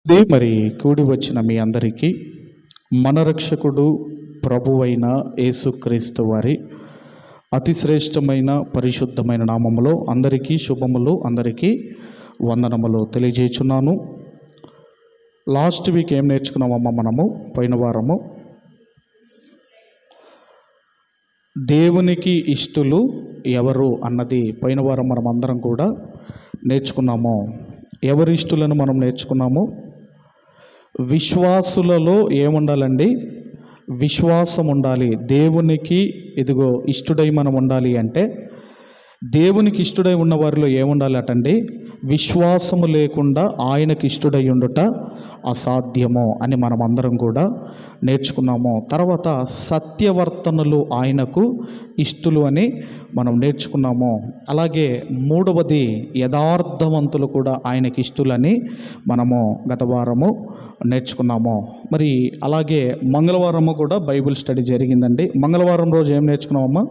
మరి కూడి వచ్చిన మీ అందరికీ మన రక్షకుడు ప్రభువైన యేసుక్రీస్తు వారి అతి శ్రేష్టమైన పరిశుద్ధమైన నామములో అందరికీ శుభములు, అందరికీ వందనములు తెలియజేస్తున్నాను. లాస్ట్ వీక్ ఏం నేర్చుకున్నామమ్మా మనము? పోయిన వారము దేవునికి ఇష్టలు ఎవరు అన్నది పోయిన వారం మనం అందరం కూడా నేర్చుకున్నాము. ఎవరి ఇష్టలను మనం నేర్చుకున్నాము? విశ్వాసులలో ఏముండాలండి? విశ్వాసం ఉండాలి. దేవునికి ఇదిగో ఇష్టడై మనం ఉండాలి అంటే దేవునికి ఇష్టడై ఉన్న వారిలో ఏముండాలి అటండి? విశ్వాసము లేకుండా ఆయనకి ఇష్టడై ఉండుట అసాధ్యము అని మనం అందరం కూడా నేర్చుకున్నాము. తర్వాత సత్యవర్తనులు ఆయనకు ఇష్టలు అని మనం నేర్చుకున్నాము. అలాగే మూడవది యథార్థవంతులు కూడా ఆయనకి ఇష్టలని మనము గత వారము నేర్చుకున్నాము. మరి అలాగే మంగళవారము కూడా బైబిల్ స్టడీ జరిగిందండి. మంగళవారం రోజు ఏం నేర్చుకున్నామమ్మా?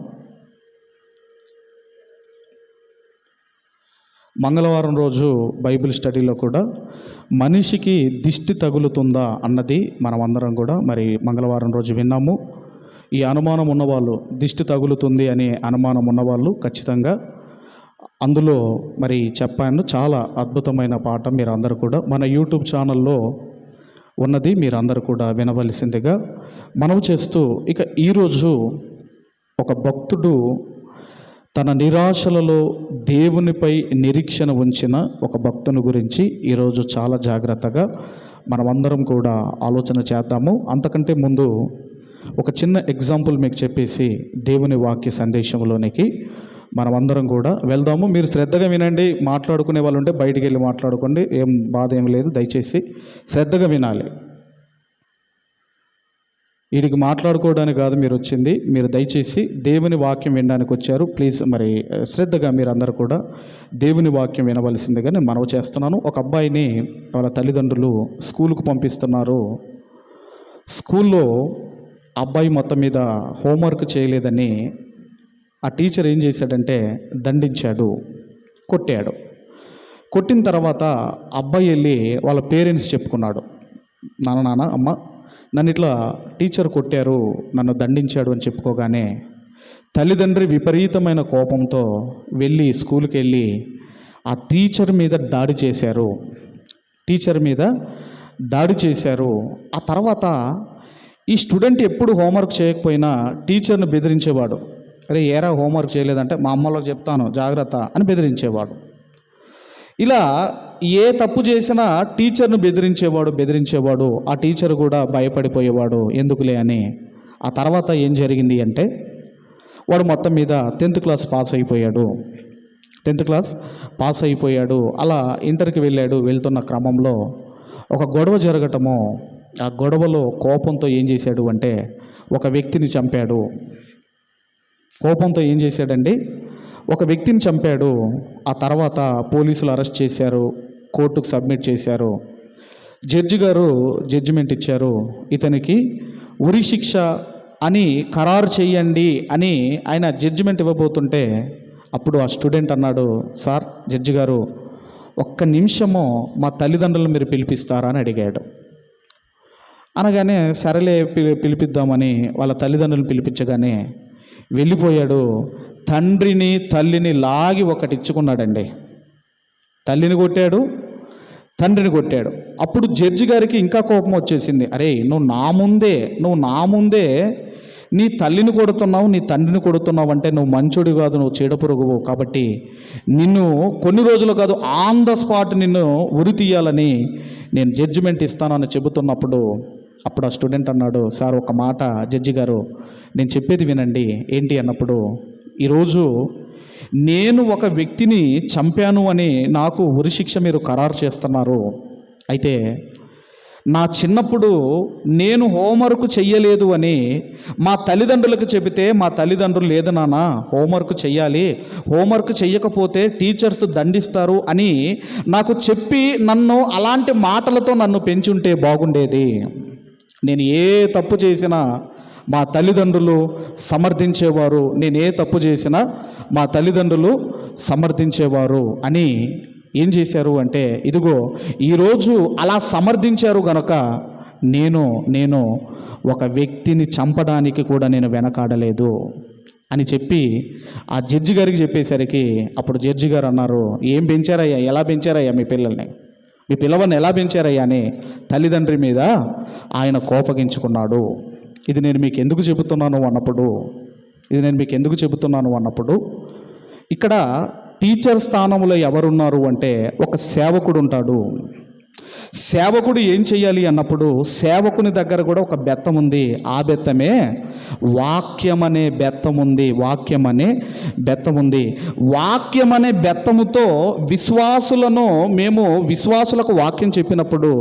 మంగళవారం రోజు బైబిల్ స్టడీలో కూడా మనిషికి దిష్టి తగులుతుందా అన్నది మనం అందరం కూడా మరి మంగళవారం రోజు విన్నాము. ఈ అనుమానం ఉన్నవాళ్ళు, దిష్టి తగులుతుంది అనే అనుమానం ఉన్నవాళ్ళు ఖచ్చితంగా అందులో మరి చెప్పాను. చాలా అద్భుతమైన పాఠం మీరు అందరూ కూడా మన యూట్యూబ్ ఛానల్లో ఉన్నది మీరు అందరూ కూడా వినవలసిందిగా మనవి చేస్తూ, ఇక ఈరోజు ఒక భక్తుడు తన నిరాశలలో దేవునిపై నిరీక్షణ ఉంచిన ఒక భక్తుని గురించి ఈరోజు చాలా జాగ్రత్తగా మనమందరం కూడా ఆలోచన చేద్దాము. అంతకంటే ముందు ఒక చిన్న ఎగ్జాంపుల్ మీకు చెప్పేసి దేవుని వాక్య సందేశంలోనికి మనమందరం కూడా వెళ్దాము. మీరు శ్రద్ధగా వినండి. మాట్లాడుకునే వాళ్ళు ఉంటే బయటికి వెళ్ళి మాట్లాడుకోండి, ఏం బాధ ఏం లేదు. దయచేసి శ్రద్ధగా వినాలి. వీడికి మాట్లాడుకోవడానికి కాదు మీరు వచ్చింది, మీరు దయచేసి దేవుని వాక్యం వినడానికి వచ్చారు. ప్లీజ్ మరి శ్రద్ధగా మీరు అందరూ కూడా దేవుని వాక్యం వినవలసిందిగా నేను మనవి చేస్తున్నాను. ఒక అబ్బాయిని వాళ్ళ తల్లిదండ్రులు స్కూల్కు పంపిస్తున్నారు. స్కూల్లో అబ్బాయి మొత్తం మీద హోంవర్క్ చేయలేదని ఆ టీచర్ ఏం చేశాడంటే దండించాడు, కొట్టాడు. కొట్టిన తర్వాత అబ్బాయి వెళ్ళి వాళ్ళ పేరెంట్స్ చెప్పుకున్నాడు, నాన్న అమ్మ నన్ను ఇట్లా టీచర్ కొట్టారు, నన్ను దండించాడు అని చెప్పుకోగానే తల్లిదండ్రి విపరీతమైన కోపంతో వెళ్ళి స్కూల్కి వెళ్ళి ఆ టీచర్ మీద దాడి చేశారు. ఆ తర్వాత ఈ స్టూడెంట్ ఎప్పుడు హోంవర్క్ చేయకపోయినా టీచర్ని బెదిరించేవాడు. అరే ఏరా హోంవర్క్ చేయలేదంటే మా అమ్మలోకి చెప్తాను జాగ్రత్త అని బెదిరించేవాడు. ఇలా ఏ తప్పు చేసినా టీచర్ను బెదిరించేవాడు. ఆ టీచర్ కూడా భయపడిపోయేవాడు ఎందుకులే అని. ఆ తర్వాత ఏం జరిగింది అంటే వాడు మొత్తం మీద 10th క్లాస్ పాస్ అయిపోయాడు. అలా ఇంటర్కి వెళ్ళాడు. వెళ్తున్న క్రమంలో ఒక గొడవ జరగటము, ఆ గొడవలో కోపంతో ఏం చేశాడు అంటే ఒక వ్యక్తిని చంపాడు. ఒక వ్యక్తిని చంపాడు. ఆ తర్వాత పోలీసులు అరెస్ట్ చేశారు, కోర్టుకు సబ్మిట్ చేశారు. జడ్జి గారు జడ్జిమెంట్ ఇచ్చారు, ఇతనికి ఉరి శిక్ష అని ఖరారు చేయండి అని ఆయన జడ్జిమెంట్ ఇవ్వబోతుంటే అప్పుడు ఆ స్టూడెంట్ అన్నాడు, సార్ జడ్జి గారు ఒక్క నిమిషము మా తల్లిదండ్రులను మీరు పిలిపిస్తారా అని అడిగాడు. అనగానే సరేలే పిలిపిద్దామని వాళ్ళ తల్లిదండ్రులను పిలిపించగానే వెళ్ళిపోయాడు. తండ్రిని తల్లిని లాగి ఒకటి ఇచ్చుకున్నాడండి. తల్లిని కొట్టాడు, తండ్రిని కొట్టాడు. అప్పుడు జడ్జి గారికి ఇంకా కోపం వచ్చేసింది. అరే నువ్వు నా ముందే నీ తల్లిని కొడుతున్నావు, నీ తండ్రిని కొడుతున్నావు అంటే నువ్వు మంచోడు కాదు, నువ్వు చీడపురుగువు. కాబట్టి నిన్ను కొన్ని రోజులు కాదు ఆన్ ద స్పాట్ నిన్ను ఉరి తీయాలని నేను జడ్జిమెంట్ ఇస్తానని చెబుతున్నప్పుడు అప్పుడు ఆ స్టూడెంట్ అన్నాడు, సార్ ఒక మాట జడ్జి గారు నేను చెప్పేది వినండి. ఏంటి అన్నప్పుడు, ఈరోజు నేను ఒక వ్యక్తిని చంపాను అని నాకు ఉరిశిక్ష మీరు ఖరారు చేస్తున్నారు. అయితే నా చిన్నప్పుడు నేను హోంవర్క్ చెయ్యలేదు అని మా తల్లిదండ్రులకు చెబితే మా తల్లిదండ్రులు లేదు నాన్న హోంవర్క్ చెయ్యాలి, హోంవర్క్ చెయ్యకపోతే టీచర్స్ దండిస్తారు అని నాకు చెప్పి నన్ను అలాంటి మాటలతో నన్ను పెంచుంటే బాగుండేది. నేను ఏ తప్పు చేసినా మా తల్లిదండ్రులు సమర్థించేవారు అని ఏం చేశారు అంటే, ఇదిగో ఈరోజు అలా సమర్థించారు గనక నేను ఒక వ్యక్తిని చంపడానికి కూడా నేను వెనకాడలేదు అని చెప్పి ఆ జడ్జి గారికి చెప్పేసరికి అప్పుడు జడ్జి గారు అన్నారు, ఏం పెంచారయ్యా, ఎలా పెంచారయ్యా మీ పిల్లల్ని, మీ పిల్లవాడిని ఎలా పెంచారయ్యా అని తల్లిదండ్రి మీద ఆయన కోపగించుకున్నాడు. ఇది నేను మీకు ఎందుకు చెబుతున్నాను అన్నప్పుడు ఇక్కడ టీచర్ స్థానంలో ఎవరున్నారు అంటే ఒక సేవకుడు ఉంటాడు. సేవకుడు ఏం చేయాలి అన్నప్పుడు సేవకుని దగ్గర కూడా ఒక బెత్తం ఉంది. ఆ బెత్తమే వాక్యం అనే బెత్తం ఉంది. వాక్యం అనే బెత్తముతో మేము విశ్వాసులకు వాక్యం చెప్పినప్పుడు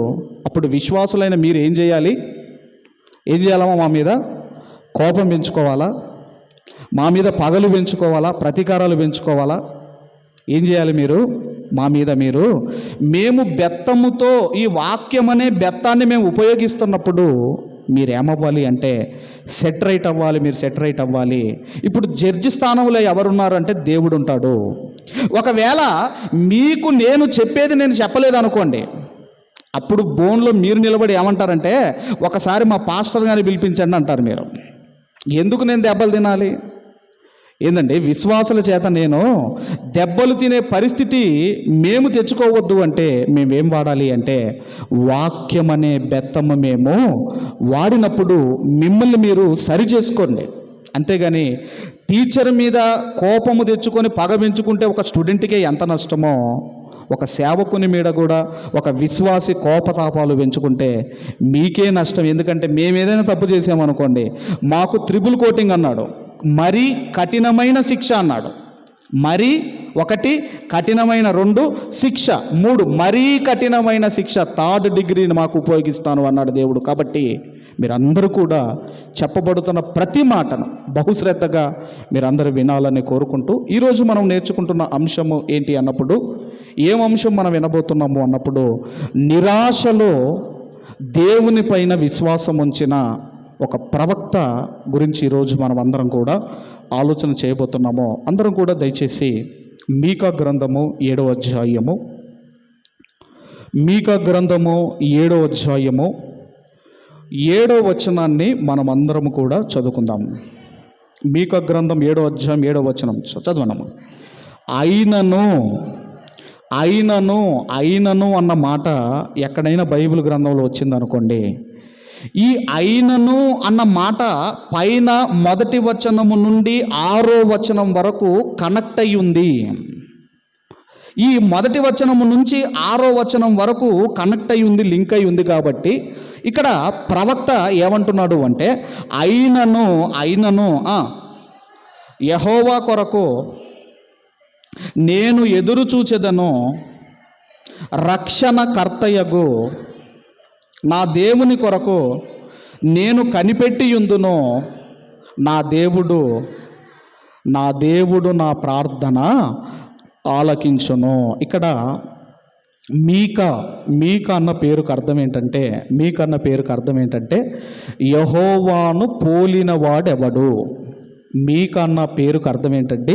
అప్పుడు విశ్వాసులైన మీరు ఏం చేయాలమ్మా? మా మీద కోపం పెంచుకోవాలా? మా మీద పగలు పెంచుకోవాలా? ప్రతీకారాలు పెంచుకోవాలా? ఏం చేయాలి మీరు? మేము బెత్తముతో ఈ వాక్యం అనే బెత్తాన్ని మేము ఉపయోగిస్తున్నప్పుడు మీరు ఏమవ్వాలి అంటే సెట్ రైట్ అవ్వాలి. ఇప్పుడు జడ్జి స్థానంలో ఎవరున్నారు అంటే దేవుడు ఉంటాడు. ఒకవేళ మీకు నేను చెప్పలేదు అనుకోండి, అప్పుడు బోన్లో మీరు నిలబడి ఏమంటారంటే, ఒకసారి మా పాస్టర్ గారిని పిలిపించండి అంటారు. మీరు ఎందుకు నేను దెబ్బలు తినాలి? ఏందండి, విశ్వాసుల చేత నేను దెబ్బలు తినే పరిస్థితి మేము తెచ్చుకోవద్దు అంటే మేమేం వాడాలి అంటే వాక్యం అనే బెత్తము మేము వాడినప్పుడు మిమ్మల్ని మీరు సరి చేసుకోండి. అంతేగాని టీచర్ మీద కోపము తెచ్చుకొని పగ పెంచుకుంటే ఒక స్టూడెంట్కే ఎంత నష్టమో, ఒక సేవకుని మీద కూడా ఒక విశ్వాసి కోపతాపాలు పెంచుకుంటే మీకే నష్టం. ఎందుకంటే మేము ఏదైనా తప్పు చేసామనుకోండి, మాకు త్రిబుల్ కోటింగ్ అన్నాడు, మరీ కఠినమైన శిక్ష అన్నాడు. మరీ 1 కఠినమైన, 2 శిక్ష, 3 మరీ కఠినమైన శిక్ష, 3rd డిగ్రీని మాకు ఉపయోగిస్తాను అన్నాడు దేవుడు. కాబట్టి మీరందరూ కూడా చెప్పబడుతున్న ప్రతి మాటను బహుశ్రద్ధగా మీరందరూ వినాలని కోరుకుంటూ, ఈరోజు మనం నేర్చుకుంటున్న అంశము ఏంటి అన్నప్పుడు, ఏం అంశం మనం వినబోతున్నాము అన్నప్పుడు, నిరాశలో దేవుని పైన విశ్వాసం ఉంచిన ఒక ప్రవక్త గురించి ఈరోజు మనం అందరం కూడా ఆలోచన చేయబోతున్నాము. అందరం కూడా దయచేసి మీకా గ్రంథము 7వ అధ్యాయము 7వ వచనాన్ని మనం అందరం కూడా చదువుకుందాం. మీకా గ్రంథం 7వ అధ్యాయం 7వ వచనం చదవనము. అయినను అన్న మాట ఎక్కడైనా బైబిల్ గ్రంథంలో వచ్చిందనుకోండి, ఈ అయినను అన్న మాట పైన 1వ వచనము నుండి 6వ వచనం వరకు కనెక్ట్ అయి ఉంది. ఈ 1వ వచనము నుంచి 6వ వచనం వరకు కనెక్ట్ అయి ఉంది, లింక్ అయి ఉంది. కాబట్టి ఇక్కడ ప్రవక్త ఏమంటున్నాడు అంటే, అయినను యెహోవా కొరకు నేను ఎదురు చూచెదను, రక్షణకర్తయగు నా దేవుని కొరకు నేను కనిపెట్టియుందును, నా దేవుడు నా ప్రార్థన ఆలకించును. ఇక్కడ మీకా అన్న పేరుకు అర్థం ఏంటంటే యెహోవాను పోలినవాడెవడు. మీకా అన్న పేరుకు అర్థం ఏంటంటే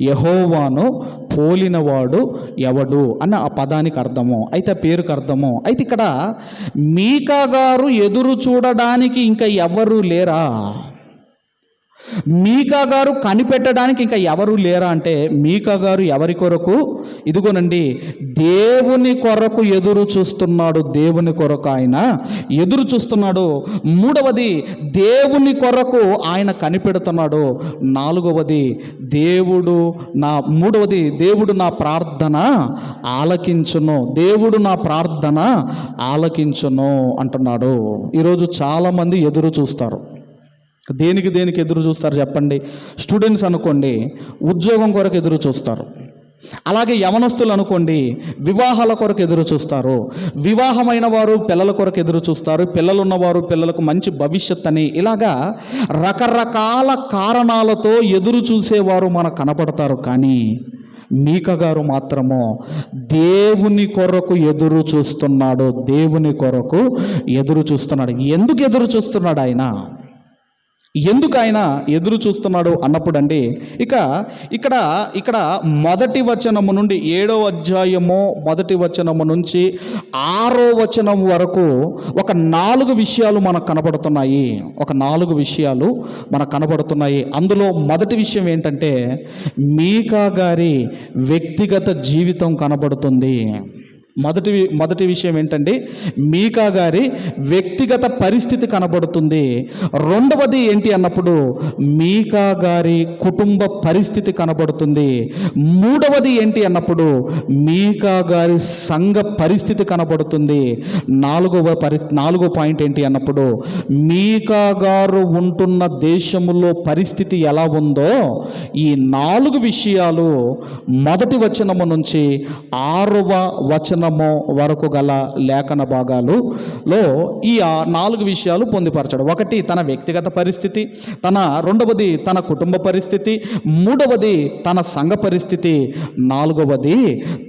యెహోవాను పోలినవాడు ఎవడు అన్న ఆ పదానికి అర్థము. అయితే ఆ పేరుకు అర్థము. అయితే ఇక్కడ మీకా గారు ఎదురు చూడడానికి ఇంకా ఎవరు లేరా? మీకా గారు కనిపెట్టడానికి ఇంకా ఎవరు లేరా అంటే, మీకా గారు ఎవరి కొరకు? ఇదిగోనండి, దేవుని కొరకు ఎదురు చూస్తున్నాడు. దేవుని కొరకు ఆయన ఎదురు చూస్తున్నాడు. మూడవది, దేవుని కొరకు ఆయన కనిపెడుతున్నాడు. నాలుగవది, దేవుడు నా ప్రార్థన ఆలకించును. దేవుడు నా ప్రార్థన ఆలకించును అంటున్నాడు. ఈరోజు చాలామంది ఎదురు చూస్తారు. దేనికి ఎదురు చూస్తారు చెప్పండి? స్టూడెంట్స్ అనుకోండి, ఉద్యోగం కొరకు ఎదురు చూస్తారు. అలాగే యవనస్తులు అనుకోండి, వివాహాల కొరకు ఎదురు చూస్తారు. వివాహమైన వారు పిల్లల కొరకు ఎదురు చూస్తారు. పిల్లలు ఉన్నవారు పిల్లలకు మంచి భవిష్యత్ అని, ఇలాగా రకరకాల కారణాలతో ఎదురు చూసేవారు మనకు కనపడతారు. కానీ మీకా గారు మాత్రము దేవుని కొరకు ఎదురు చూస్తున్నాడు. ఎందుకు ఎదురు చూస్తున్నాడు ఆయన? ఎందుకు ఆయన ఎదురు చూస్తున్నాడు అన్నప్పుడు అండి, ఇక ఇక్కడ ఇక్కడ మొదటి వచనము నుండి 7వ అధ్యాయము మొదటి వచనము నుంచి 6వ వచనం వరకు ఒక 4 విషయాలు మనకు కనబడుతున్నాయి. ఒక 4 విషయాలు మనకు కనబడుతున్నాయి. అందులో మొదటి విషయం ఏంటంటే మీకా గారి వ్యక్తిగత జీవితం కనబడుతుంది. మొదటి విషయం ఏంటంటే మీకా గారి వ్యక్తిగత పరిస్థితి కనబడుతుంది. రెండవది ఏంటి అన్నప్పుడు మీకా గారి కుటుంబ పరిస్థితి కనబడుతుంది. మూడవది ఏంటి అన్నప్పుడు మీకా గారి సంఘ పరిస్థితి కనబడుతుంది. నాలుగో పాయింట్ ఏంటి అన్నప్పుడు మీకా గారు ఉంటున్న దేశములో పరిస్థితి ఎలా ఉందో ఈ 4 విషయాలు మొదటి వచనము నుంచి 6వ వచనం వరకు గల లేఖన భాగాలలో ఈ 4 విషయాలు పొందుపరచడం. ఒకటి తన వ్యక్తిగత పరిస్థితి, రెండవది తన కుటుంబ పరిస్థితి, మూడవది తన సంఘ పరిస్థితి, నాలుగవది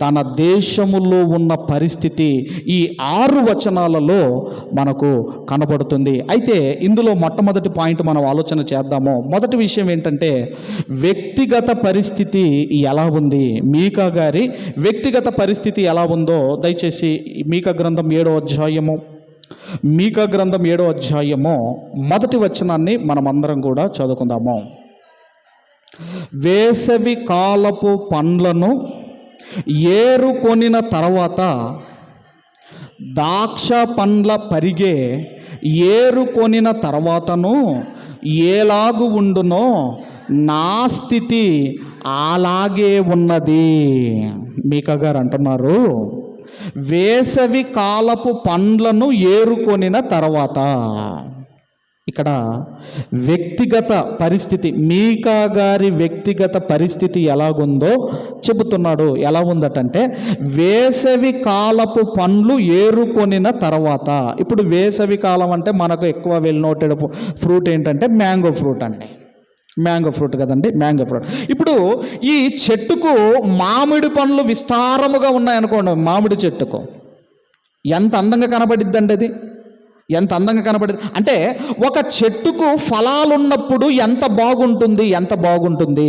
తన దేశములో ఉన్న పరిస్థితి. ఈ 6 వచనాలలో మనకు కనబడుతుంది. అయితే ఇందులో మొట్టమొదటి పాయింట్ మనం ఆలోచన చేద్దాము. మొదటి విషయం ఏంటంటే వ్యక్తిగత పరిస్థితి ఎలా ఉంది, మీకా గారి వ్యక్తిగత పరిస్థితి ఎలా ఉందో దయచేసి మీకా గ్రంథం 7వ అధ్యాయము మొదటి వచనాన్ని మనమందరం కూడా చదువుకుందాము. వేసవి కాలపు పండ్లను ఏరుకొనిన తర్వాత ద్రాక్ష పండ్ల పరిగే ఏరుకొనిన తర్వాతను ఎలాగు ఉండునో నా స్థితి అలాగే ఉన్నది. మీకా గారు అంటున్నారు వేసవి కాలపు పండ్లను ఏరుకొనిన తర్వాత. ఇక్కడ వ్యక్తిగత పరిస్థితి, మీకా గారి వ్యక్తిగత పరిస్థితి ఎలాగుందో చెబుతున్నాడు. ఎలా ఉందటంటే వేసవి కాలపు పండ్లు ఏరుకొనిన తర్వాత. ఇప్పుడు వేసవి కాలం అంటే మనకు ఎక్కువ వెల్ నోటెడ్ ఫ్రూట్ ఏంటంటే మ్యాంగో ఫ్రూట్ అండి. మ్యాంగో ఫ్రూట్ కదండి, మ్యాంగో ఫ్రూట్. ఇప్పుడు ఈ చెట్టుకు మామిడి పండ్లు విస్తారముగా ఉన్నాయనుకోండి, మామిడి చెట్టుకు ఎంత అందంగా కనబడిద్దండి. అది ఎంత అందంగా కనబడింది అంటే ఒక చెట్టుకు ఫలాలు ఉన్నప్పుడు ఎంత బాగుంటుంది.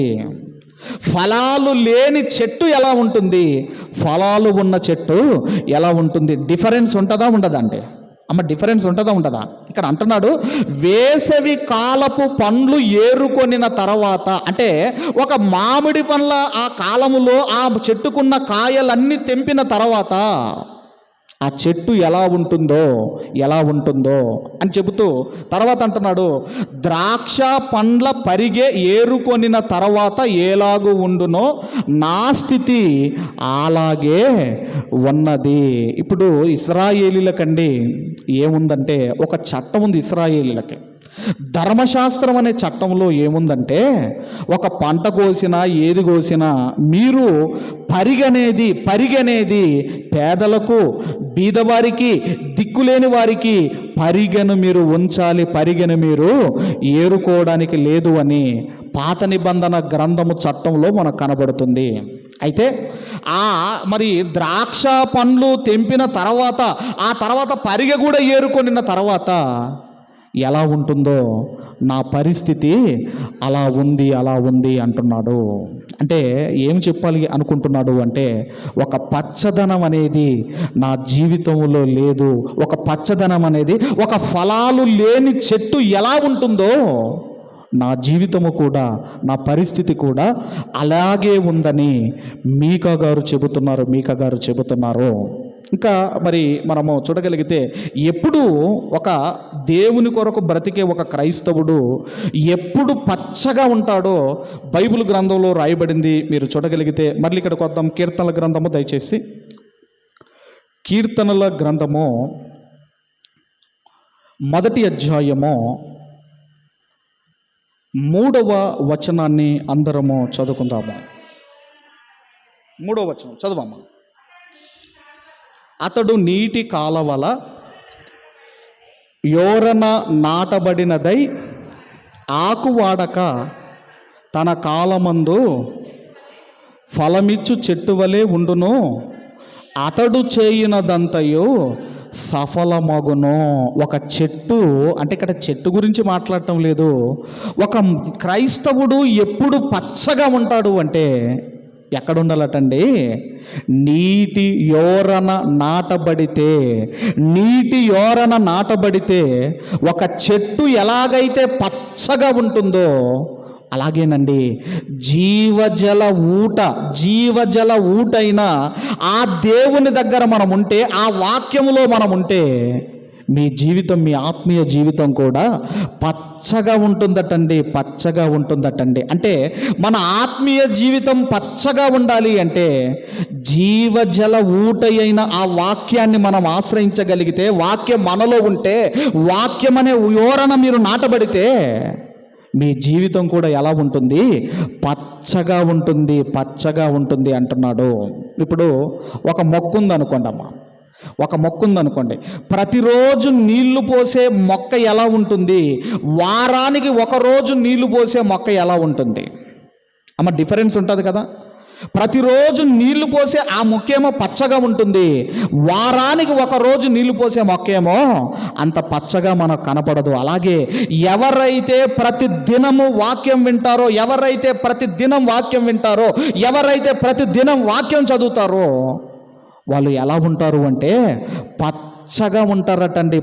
ఫలాలు లేని చెట్టు ఎలా ఉంటుంది, ఫలాలు ఉన్న చెట్టు ఎలా ఉంటుంది? డిఫరెన్స్ ఉంటుందా ఉండదండి? డిఫరెన్స్ ఉంటుందా? ఇక్కడ అంటున్నాడు వేసవి కాలపు పండ్లు ఏరుకొనిన తర్వాత. అంటే ఒక మామిడి పండ్ల ఆ కాలములో ఆ చెట్టుకున్న కాయలన్నీ తెంపిన తర్వాత ఆ చెట్టు ఎలా ఉంటుందో అని చెబుతూ తర్వాత అంటున్నాడు ద్రాక్ష పండ్ల పరిగే ఏరుకొనిన తర్వాత ఎలాగూ ఉండునో నా స్థితి అలాగే ఉన్నది. ఇప్పుడు ఇశ్రాయేలీలకండి ఏముందంటే ఒక చట్టం ఉంది. ఇశ్రాయేలీలకి ధర్మశాస్త్రం అనే చట్టంలో ఏముందంటే ఒక పంట కోసినా ఏది కోసినా మీరు పరిగనేది పేదలకు, బీదవారికి, దిక్కులేని వారికి పరిగెను మీరు ఉంచాలి, పరిగెను మీరు ఏరుకోవడానికి లేదు అని పాత నిబంధన గ్రంథము చట్టంలో మనకు కనబడుతుంది. అయితే మరి ద్రాక్ష పండ్లు తెంపిన తర్వాత ఆ తర్వాత పరిగె కూడా ఏరుకొనిన తర్వాత ఎలా ఉంటుందో నా పరిస్థితి అలా ఉంది అంటున్నాడు. అంటే ఏం చెప్పాలి అనుకుంటున్నాడు అంటే ఒక పచ్చదనం అనేది నా జీవితంలో లేదు. ఒక పచ్చదనం అనేది, ఒక ఫలాలు లేని చెట్టు ఎలా ఉంటుందో నా జీవితము కూడా, నా పరిస్థితి కూడా అలాగే ఉందని మీకా గారు చెబుతున్నారు. ఇంకా మరి మనము చూడగలిగితే ఎప్పుడు ఒక దేవుని కొరకు బ్రతికే ఒక క్రైస్తవుడు ఎప్పుడు పచ్చగా ఉంటాడో బైబిల్ గ్రంథంలో రాయబడింది. మీరు చూడగలిగితే మళ్ళీ ఇక్కడికి వద్దాం. కీర్తనల గ్రంథము, దయచేసి కీర్తనల గ్రంథము మొదటి అధ్యాయము 3వ వచనాన్ని అందరము చదువుకుందాము. 3వ వచనం చదవమ్మా. అతడు నీటి కాలవల యోరన నాటబడినదై ఆకు వాడక తన కాలమందు ఫలమిచ్చు చెట్టు వలె ఉండును. అతడు చేయునదంతయు సఫలమగును. ఒక చెట్టు అంటే ఇక్కడ చెట్టు గురించి మాట్లాడటం లేదు. ఒక క్రైస్తవుడు ఎప్పుడు పచ్చగా ఉంటాడు అంటే ఎక్కడ ఉండాలటండి? నీటి యోరన నాటబడితే. నీటి యోరన నాటబడితే ఒక చెట్టు ఎలాగైతే పచ్చగా ఉంటుందో అలాగేనండి జీవజల ఊటైన ఆ దేవుని దగ్గర మనం ఉంటే, ఆ వాక్యములో మనం ఉంటే మీ జీవితం, మీ ఆత్మీయ జీవితం కూడా పచ్చగా ఉంటుందటండి. అంటే మన ఆత్మీయ జీవితం పచ్చగా ఉండాలి అంటే జీవజల ఊటైన ఆ వాక్యాన్ని మనం ఆశ్రయించగలిగితే, వాక్యం మనలో ఉంటే, వాక్యం అనే యోరణ మీరు నాటబడితే మీ జీవితం కూడా ఎలా ఉంటుంది? పచ్చగా ఉంటుంది అంటున్నాడు. ఇప్పుడు ఒక మొక్క ఉందనుకోండి. ప్రతిరోజు నీళ్లు పోసే మొక్క ఎలా ఉంటుంది? వారానికి ఒకరోజు నీళ్లు పోసే మొక్క ఎలా ఉంటుంది? డిఫరెన్స్ ఉంటుంది కదా. ప్రతిరోజు నీళ్లు పోసే ఆ మొక్కేమో పచ్చగా ఉంటుంది, వారానికి ఒకరోజు నీళ్లు పోసే మొక్కేమో అంత పచ్చగా మనకు కనపడదు. అలాగే ఎవరైతే ప్రతి దినము వాక్యం వింటారో, ఎవరైతే ప్రతి దినం వాక్యం చదువుతారో వాళ్ళు ఎలా ఉంటారు అంటే పచ్చగా ఉంటారటండి.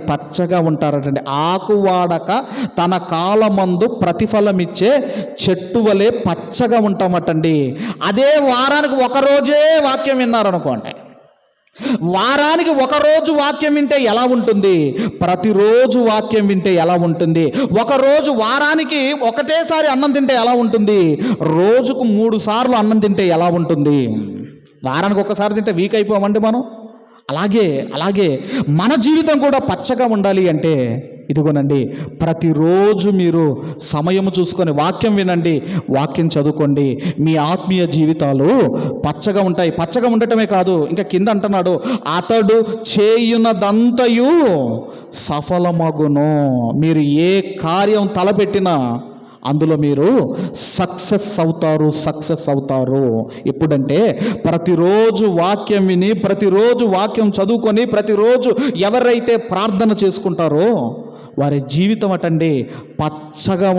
ఆకు వాడక తన కాలమందు ప్రతిఫలమిచ్చే చెట్టు వలె పచ్చగా ఉంటామటండి. అదే వారానికి ఒకరోజే వాక్యం విన్నారనుకోండి, వారానికి ఒకరోజు వాక్యం వింటే ఎలా ఉంటుంది? ప్రతిరోజు వాక్యం వింటే ఎలా ఉంటుంది? ఒకరోజు వారానికి ఒకటేసారి అన్నం తింటే ఎలా ఉంటుంది? రోజుకు 3 సార్లు అన్నం తింటే ఎలా ఉంటుంది? వారానికి ఒకసారి తింటే వీక్ అయిపోమండి మనం. అలాగే మన జీవితం కూడా పచ్చగా ఉండాలి అంటే ఇదిగోనండి, ప్రతిరోజు మీరు సమయం చూసుకొని వాక్యం వినండి, వాక్యం చదువుకోండి. మీ ఆత్మీయ జీవితాలు పచ్చగా ఉంటాయి. పచ్చగా ఉండటమే కాదు, ఇంకా కింద అంటున్నాడు, అతడు చేయునదంతయు సఫలమగును. మీరు ఏ కార్యం తలపెట్టినా అందులో మీరు సక్సెస్ అవుతారు. ఎప్పుడంటే ప్రతిరోజు వాక్యం విని, ప్రతిరోజు వాక్యం చదువుకొని, ప్రతిరోజు ఎవరైతే ప్రార్థన చేసుకుంటారో వారి జీవితం పచ్చగా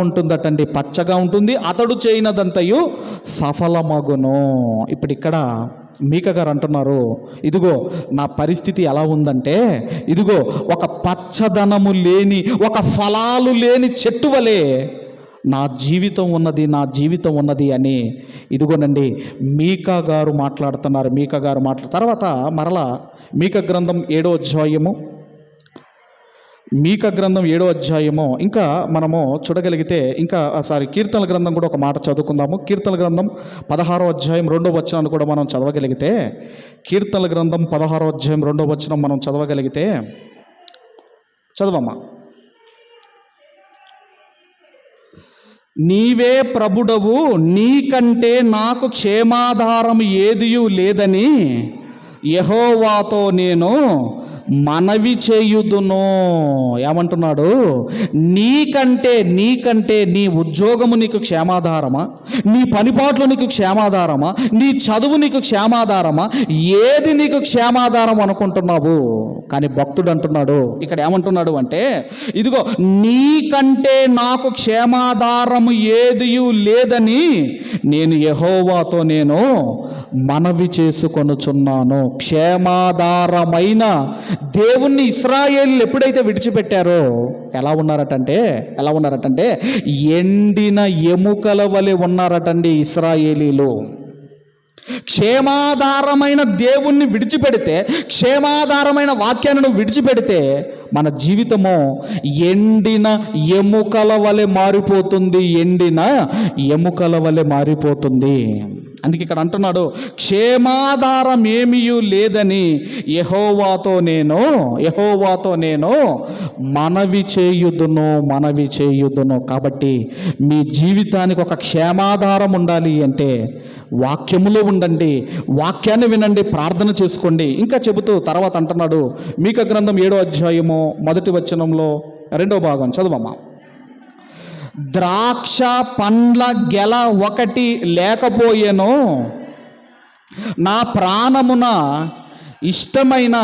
ఉంటుంది. అతడు చేయనదంతయు సఫలమగును. ఇప్పుడు ఇక్కడ మీకా గారు అంటున్నారు, ఇదిగో నా పరిస్థితి ఎలా ఉందంటే, ఇదిగో ఒక పచ్చదనము లేని, ఒక ఫలాలు లేని చెట్టు వలె నా జీవితం ఉన్నది అని ఇదిగోనండి మీకా గారు మాట్లాడుతున్నారు. తర్వాత మరలా మీకా గ్రంథం 7వ అధ్యాయము ఇంకా మనము చూడగలిగితే, కీర్తనల గ్రంథం కూడా ఒక మాట చదువుకుందాము. కీర్తనల గ్రంథం 16వ అధ్యాయం 2వ వచనాన్ని కూడా మనం చదవగలిగితే, కీర్తనల గ్రంథం 16వ అధ్యాయం 2వ వచనం మనం చదవగలిగితే, చదవమ్మా. నీవే ప్రభుడవు, నీకంటే నాకు క్షేమాధారం ఏదియూ లేదని యెహోవాతో నేను మనవి చేయుదును. ఏమంటున్నాడు? నీకంటే నీ ఉద్యోగము నీకు క్షేమాధారమా? నీ పనిపాట్లు నీకు క్షేమాధారమా? నీ చదువు నీకు క్షేమాధారమా? ఏది నీకు క్షేమాధారం అనుకుంటున్నావు? కానీ భక్తుడు అంటున్నాడు, ఇక్కడ ఏమంటున్నాడు అంటే, ఇదిగో నీకంటే నాకు క్షేమాధారము ఏదియూ లేదని నేను యెహోవాతో నేను మనవి చేసుకొనుచున్నాను. క్షేమాధారమైన దేవుణ్ణి ఇశ్రాయేలీయులు ఎప్పుడైతే విడిచిపెట్టారో ఎలా ఉన్నారటంటే ఎండిన ఎముకల వలె ఉన్నారటండి ఇశ్రాయేలీయులు. క్షేమాధారమైన దేవుణ్ణి విడిచిపెడితే, క్షేమాధారమైన వాక్యాన్ని విడిచిపెడితే మన జీవితము ఎండిన ఎముకల వలె మారిపోతుంది. అందుకే ఇక్కడ అంటున్నాడు, క్షేమాధారం ఏమీయూ లేదని యెహోవాతో నేను మనవి చేయుదును. కాబట్టి మీ జీవితానికి ఒక క్షేమాధారం ఉండాలి అంటే వాక్యములో ఉండండి, వాక్యాన్ని వినండి, ప్రార్థన చేసుకోండి. ఇంకా చెబుతూ తర్వాత అంటున్నాడు, మీకా గ్రంథం 7వ అధ్యాయము 1వ వచనంలో 2వ భాగం చదవమ్మా. ద్రాక్ష పండ్ల గెల ఒకటి లేకపోయేనో, నా ప్రాణమున ఇష్టమైన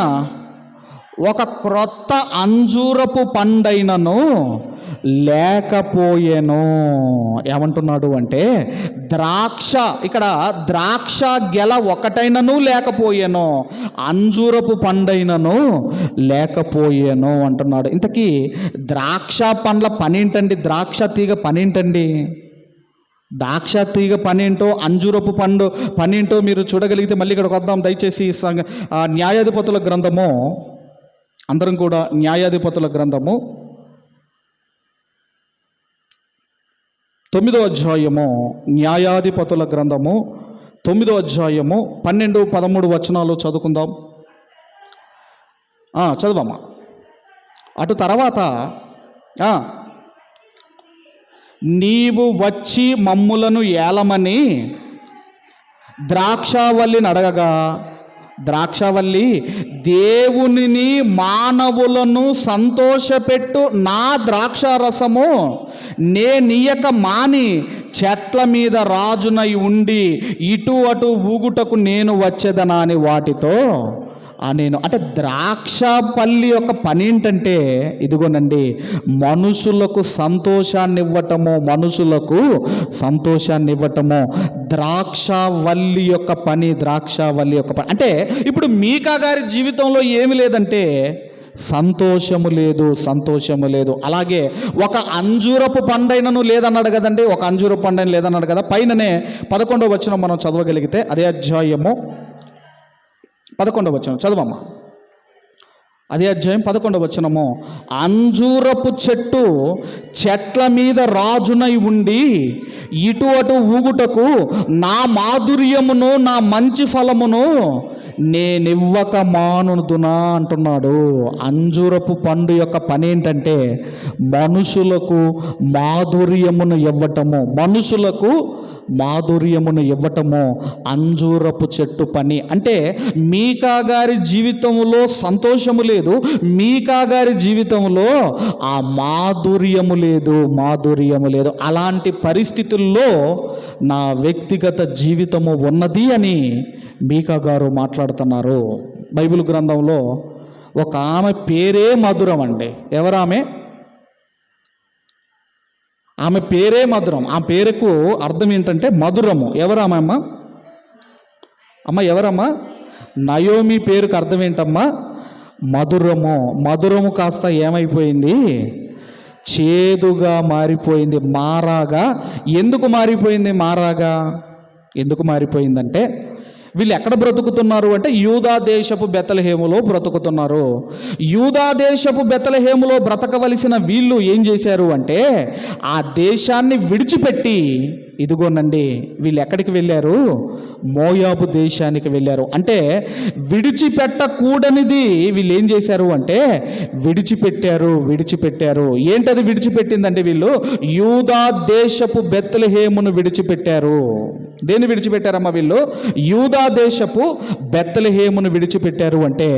ఒక క్రొత్త అంజూరపు పండైనను లేకపోయెను. ఏమంటున్నాడు అంటే ఇక్కడ ద్రాక్ష గెల ఒకటైనను లేకపోయెను, అంజూరపు పండైనను లేకపోయెను అంటున్నాడు. ఇంతకీ ద్రాక్ష పండ్ల పనేంటండి? ద్రాక్ష తీగ పనేంటండి? ద్రాక్ష తీగ పనేంటో, అంజూరపు పండు పనేంటో మీరు చూడగలిగితే మళ్ళీ ఇక్కడికి వద్దాం దయచేసి. న్యాయాధిపతుల గ్రంథము, అందరం కూడా న్యాయాధిపతుల గ్రంథము 9వ అధ్యాయము, న్యాయాధిపతుల గ్రంథము 9వ అధ్యాయము 12, 13 వచనాలు చదువుకుందాం. చదువమ్మా. అటు తర్వాత నీవు వచ్చి మమ్ములను ఏలమని ద్రాక్షావల్లిని అడగగా, ద్రాక్షావల్లి దేవునిని మానవులను సంతోషపెట్టు నా ద్రాక్షారసము నేనియక మాని చెట్ల మీద రాజునై ఉండి ఇటు అటు ఊగుటకు నేను వచ్చేదనా అని వాటితో నేను. అంటే ద్రాక్ష పల్లి యొక్క పని ఏంటంటే ఇదిగోనండి, మనుషులకు సంతోషాన్ని ఇవ్వటము, మనుషులకు సంతోషాన్ని ఇవ్వటము ద్రాక్షవల్లి యొక్క పని. ద్రాక్షవల్లి యొక్క పని అంటే ఇప్పుడు మీకా గారి జీవితంలో ఏమి లేదంటే సంతోషము లేదు, సంతోషము లేదు. అలాగే ఒక అంజూరపు పండైనను లేదన్నాడు కదండి, ఒక అంజూరపు పండైన లేదన్నాడు కదా. పైననే 11వ వచనం మనం చదవగలిగితే, అదే అధ్యాయము 11వ వచనం చదవమ్మా. అదే అధ్యాయం 11వ వచనము, అంజూరపు చెట్ల మీద రాజునై ఉండి ఇటు అటు ఊగుటకు నా మాధుర్యమును నా మంచి ఫలమును నేనివ్వక మానుదునా అంటున్నాడు. అంజూరపు పండు యొక్క పని ఏంటంటే మనుషులకు మాధుర్యమును ఇవ్వటము, మనుషులకు మాధుర్యమును ఇవ్వటము అంజూరపు చెట్టు పని. అంటే మీకా గారి జీవితంలో సంతోషము లేదు, మీకా గారి జీవితంలో ఆ మాధుర్యము లేదు, మాధుర్యము లేదు. అలాంటి పరిస్థితుల్లో నా వ్యక్తిగత జీవితము ఉన్నది అని మీకా గారు మాట్లాడుతున్నారు. బైబిల్ గ్రంథంలో ఒక ఆమె పేరే మధురం అండి. ఎవరామె? ఆమె పేరే మధురం. ఆ పేరుకు అర్థం ఏంటంటే మధురము. ఎవరామె అమ్మ? ఎవరమ్మా? నయోమి పేరుకు అర్థం ఏంటమ్మా? మధురము. మధురము కాస్త ఏమైపోయింది? చేదుగా మారిపోయింది, మారాగా. ఎందుకు మారిపోయింది మారాగా? ఎందుకు మారిపోయిందంటే వీళ్ళు ఎక్కడ బ్రతుకుతున్నారు అంటే యూదా దేశపు బెత్లెహేములో బ్రతుకుతున్నారు. యూదా దేశపు బెత్లెహేములో బ్రతకవలసిన వీళ్ళు ఏం చేశారు అంటే ఆ దేశాన్ని విడిచిపెట్టి ఇదిగోనండి వీళ్ళు ఎక్కడికి వెళ్ళారు? మోయాబు దేశానికి వెళ్ళారు. అంటే విడిచిపెట్టకూడనిది వీళ్ళు ఏం చేశారు అంటే విడిచిపెట్టారు. ఏంటది విడిచిపెట్టిందంటే వీళ్ళు యూదా దేశపు బెత్లెహేమును విడిచిపెట్టారు. దేన్ని విడిచిపెట్టారమ్మా వీళ్ళు? యూదా దేశపు బెత్లెహేమును విడిచిపెట్టారు. అంటే